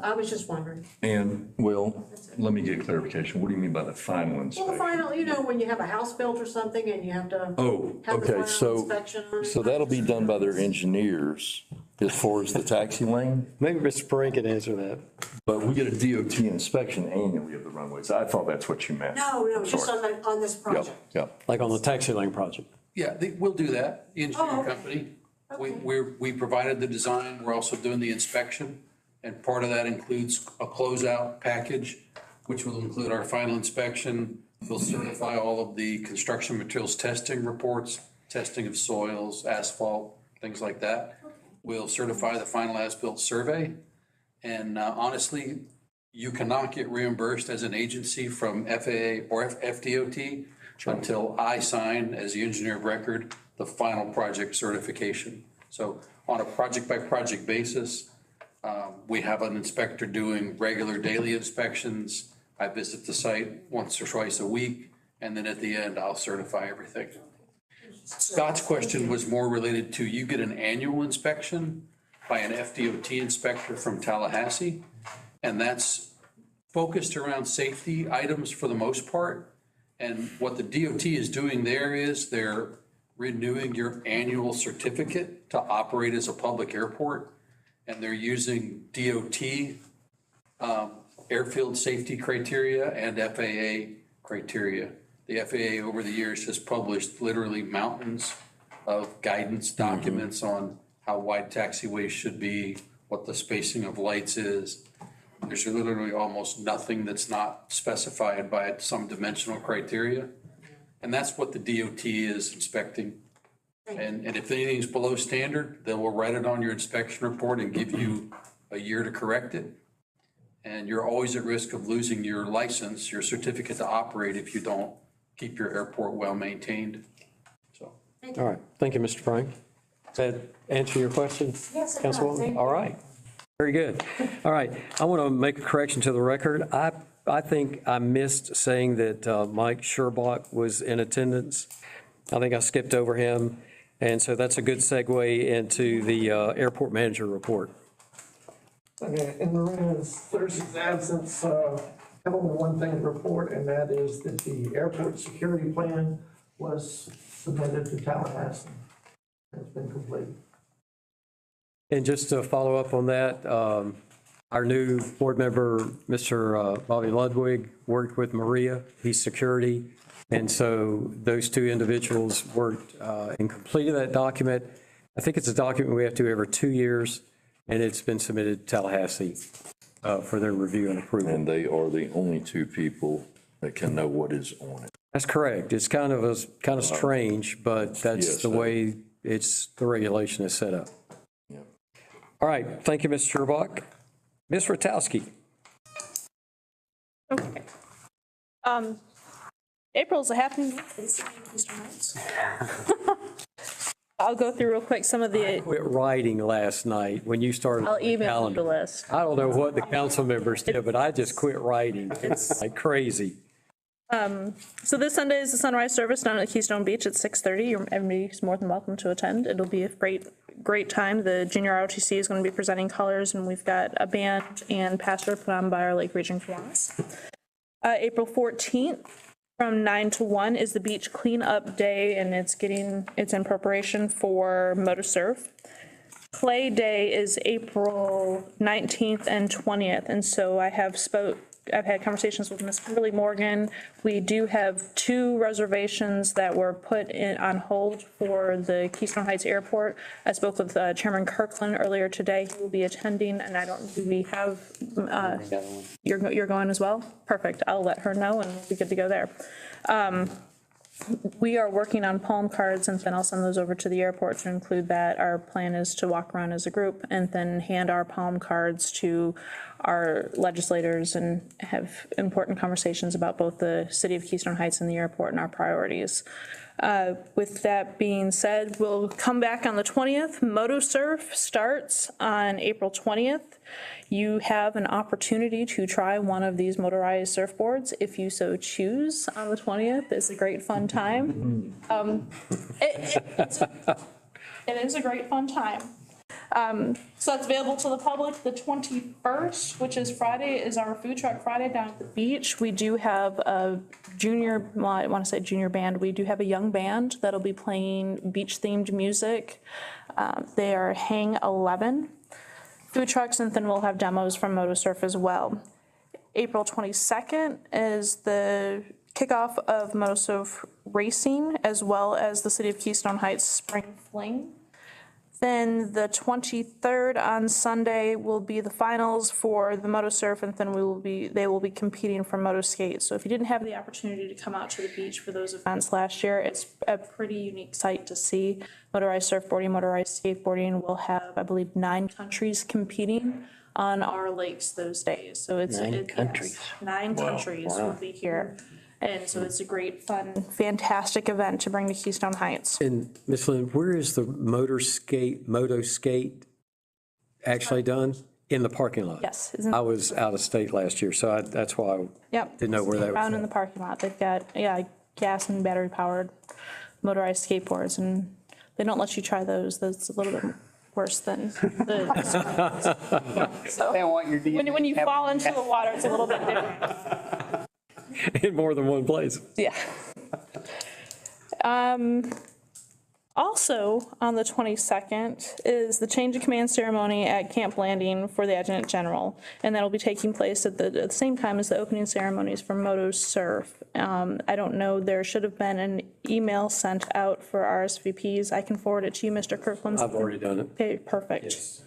I was just wondering. And, well, let me get clarification. What do you mean by the final Well, the inspection? final, you know, when you have a house built or something and you have to Oh, have the okay, final so, inspection on it. so that'll be done by their engineers as far as the taxi lane, Maybe Mr. Perrin can answer that. but we get a DOT inspection annually of the runways. I thought that's what you meant. No, just Sorry. on this Yep, project. yep. Like on the taxi lane project. Yeah, we'll do that, the engineering Oh, okay. company. Okay. We provided the design, we're also doing the inspection, and part of that includes a closeout package, which will include our final inspection. We'll certify all of the construction materials testing reports, testing of soils, asphalt, things like that. We'll certify the final as-built survey, and honestly, you cannot get reimbursed as an agency from FAA or FDOT until I sign, as the engineer of record, the final project certification. So on a project-by-project basis, we have an inspector doing regular daily inspections. I visit the site once or twice a week, and then at the end, I'll certify everything. Scott's question was more related to, you get an annual inspection by an FDOT inspector from Tallahassee, and that's focused around safety items for the most part. And what the DOT is doing there is they're renewing your annual certificate to operate as a public airport. And they're using DOT airfield safety criteria and FAA criteria. The FAA over the years has published literally mountains of guidance documents on how wide taxiways should be, what the spacing of lights is. There's literally almost nothing that's not specified by some dimensional criteria. And that's what the DOT is inspecting. And if anything's below standard, they will write it on your inspection report and give you a year to correct it. And you're always at risk of losing your license, your certificate to operate, if you don't keep your airport well maintained. So. All right, thank you, Mr. Perrin. Does that answer your question? Yes, it does. Councilwoman? Thank you. All right, very good. All right, I want to make a correction to the record. I think I missed saying that Mike Sherbach was in attendance. I think I skipped over him. And so that's a good segue into the airport manager report. Okay, in Marina's Thursday's absence, I have only one thing to report, and that is that the airport security plan was submitted to Tallahassee. It's been completed. And just to follow up on that, our new board member, Mr. Bobby Ludwig, worked with Maria. He's security. And so those two individuals worked and completed that document. I think it's a document we have to do every 2 years, and it's been submitted to Tallahassee for their review and approval. And they are the only two people that can know what is on it. That's correct. It's kind of strange, but that's Yes, the way the regulation is set up. Yep. All right, thank you, Mr. Sherbach. Ms. Ratowski. okay. April's a happy Keystone Heights. I'll go through real quick some of the, Quit writing last night when you started. I'll on the email you the calendar. list. I don't know what the council members did, but I just quit writing. It's like crazy. So this Sunday is the sunrise service down at Keystone Beach at 6:30. Everybody's more than welcome to attend. It'll be a great time. The junior ROTC is going to be presenting colors, and we've got a band and pastor put on by our Lake Region Kiwanis. April 14th from 9 to 1 is the beach cleanup day, and it's in preparation for MotoSurf. Play Day is April 19th and 20th, and so I have I've had conversations with Ms. Kimberly Morgan. We do have 2 reservations that were put in on hold for the Keystone Heights Airport. I spoke with Chairman Kirkland earlier today. He will be attending, and do we have, you're going as well? Perfect. I'll let her know, and we'll be good to go there. We are working on palm cards, and then I'll send those over to the airport to include that. Our plan is to walk around as a group and then hand our palm cards to our legislators and have important conversations about both the city of Keystone Heights and the airport and our priorities. With that being said, we'll come back on the 20th. MotoSurf starts on April 20th. You have an opportunity to try one of these motorized surfboards if you so choose on the 20th. It's a great fun time. It is a great fun time. So that's available to the public. The 21st, which is Friday, is our Food Truck Friday down at the beach. We do have a I want to say junior band. We do have a young band that'll be playing beach-themed music. They are Hang 11 food trucks, and then we'll have demos from MotoSurf as well. April 22nd is the kickoff of MotoSurf racing, as well as the City of Keystone Heights Spring Fling. Then the 23rd on Sunday will be the finals for the MotoSurf, and then they will be competing for MotoSkate. So if you didn't have the opportunity to come out to the beach for those events last year, it's a pretty unique sight to see. Motorized surfboarding, motorized skateboarding will have, I believe, 9 countries competing on our lakes those days. So it's 9 countries. Yes, 9 countries will be here. And so it's a great, fun, fantastic event to bring to Keystone Heights. And Ms. Lynn, where is the MotoSkate actually done? In the parking lot? Yes. I was out of state last year, so that's why I didn't know where that was. Around in the parking lot. They've got, gas and battery powered motorized skateboards, and they don't let you try those. That's a little bit worse than the. So when you fall into the water, it's a little bit different. In more than one place. Yeah. Also, on the 22nd is the change of command ceremony at Camp Landing for the Adjutant General, and that'll be taking place at the same time as the opening ceremonies for MotoSurf. I don't know, there should have been an email sent out for RSVPs. I can forward it to you, Mr. Kirkland. I've already done it. Okay, perfect. Yes.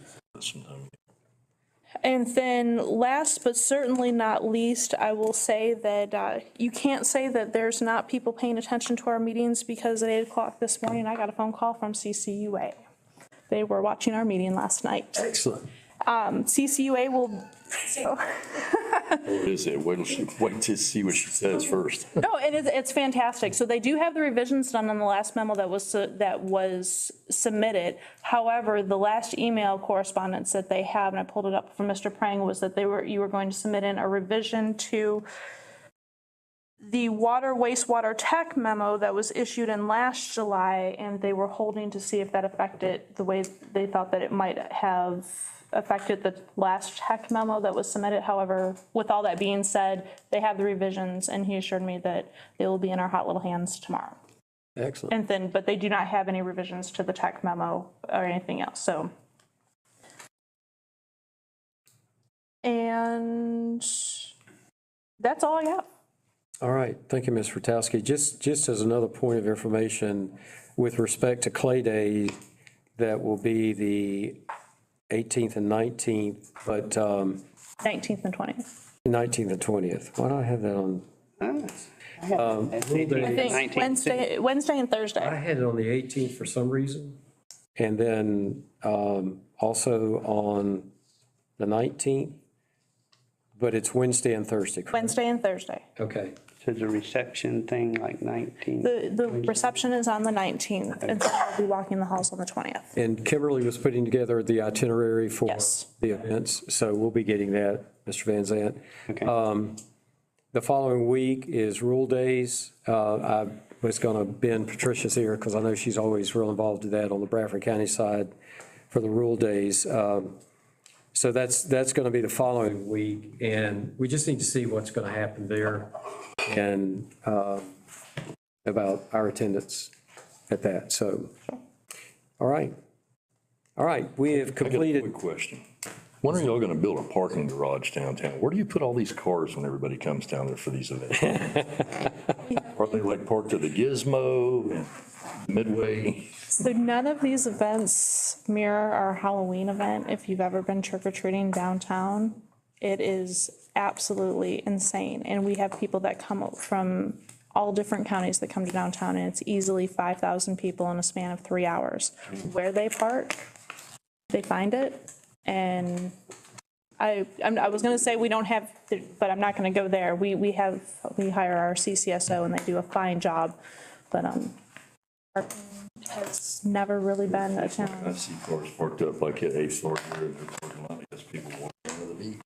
And then last but certainly not least, I will say that you can't say that there's not people paying attention to our meetings, because at 8 o'clock this morning, I got a phone call from CCUA. They were watching our meeting last night. Excellent. CCUA will. What is it? Wait to see what she says first. No, it's fantastic. So they do have the revisions done on the last memo that was submitted. However, the last email correspondence that they have, and I pulled it up from Mr. Prang, was that you were going to submit in a revision to the water wastewater tech memo that was issued in last July, and they were holding to see if that affected the way they thought that it might have affected the last tech memo that was submitted. However, with all that being said, they have the revisions, and he assured me that they will be in our hot little hands tomorrow. Excellent. But they do not have any revisions to the tech memo or anything else. So, and that's all I got. All right, thank you, Ms. Rutowski. Just as another point of information, with respect to Clay Day, that will be the 18th and 19th, but 19th and 20th. 19th and 20th. Why do I have that on? I think Wednesday and Thursday. I had it on the 18th for some reason. And then also on the 19th, but it's Wednesday and Thursday, correct? Wednesday and Thursday. Okay. So the reception thing, like 19? The reception is on the 19th, and so I'll be walking the halls on the 20th. And Kimberly was putting together the itinerary for Yes. the events, so we'll be getting that, Mr. Van Zant. Okay. The following week is Rule Days. I was going to bend Patricia's ear, because I know she's always real involved in that on the Bradford County side for the Rule Days. So that's going to be the following week, and we just need to see what's going to happen there and about our attendance at that. So, all right. We have I got a completed. quick question. When are y'all gonna build a parking garage downtown? Where do you put all these cars when everybody comes down there for these events? Are they like parked at the Gizmo and Midway? So none of these events mirror our Halloween event. If you've ever been trick-or-treating downtown, it is absolutely insane. And we have people that come up from all different counties that come to downtown, and it's easily 5,000 people in a span of 3 hours. Where they park, they find it. And I was gonna say we don't have, but I'm not gonna go there. We hire our CCSO and they do a fine job, but parking has never really been a I challenge. see cars parked up like at 8th floor here in the parking lot because people walk down to the beach.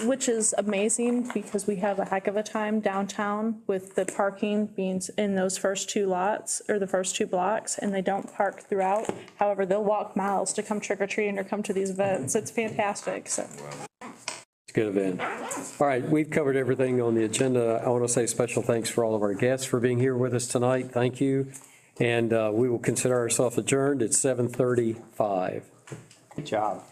Which is amazing because we have a heck of a time downtown with the parking being in those first two lots or the first two blocks, and they don't park throughout. However, they'll walk miles to come trick or treating or come to these events. It's fantastic. So. It's a good event. All right, we've covered everything on the agenda. I want to say special thanks for all of our guests for being here with us tonight. Thank you. And we will consider ourselves adjourned at 7:35. Good job.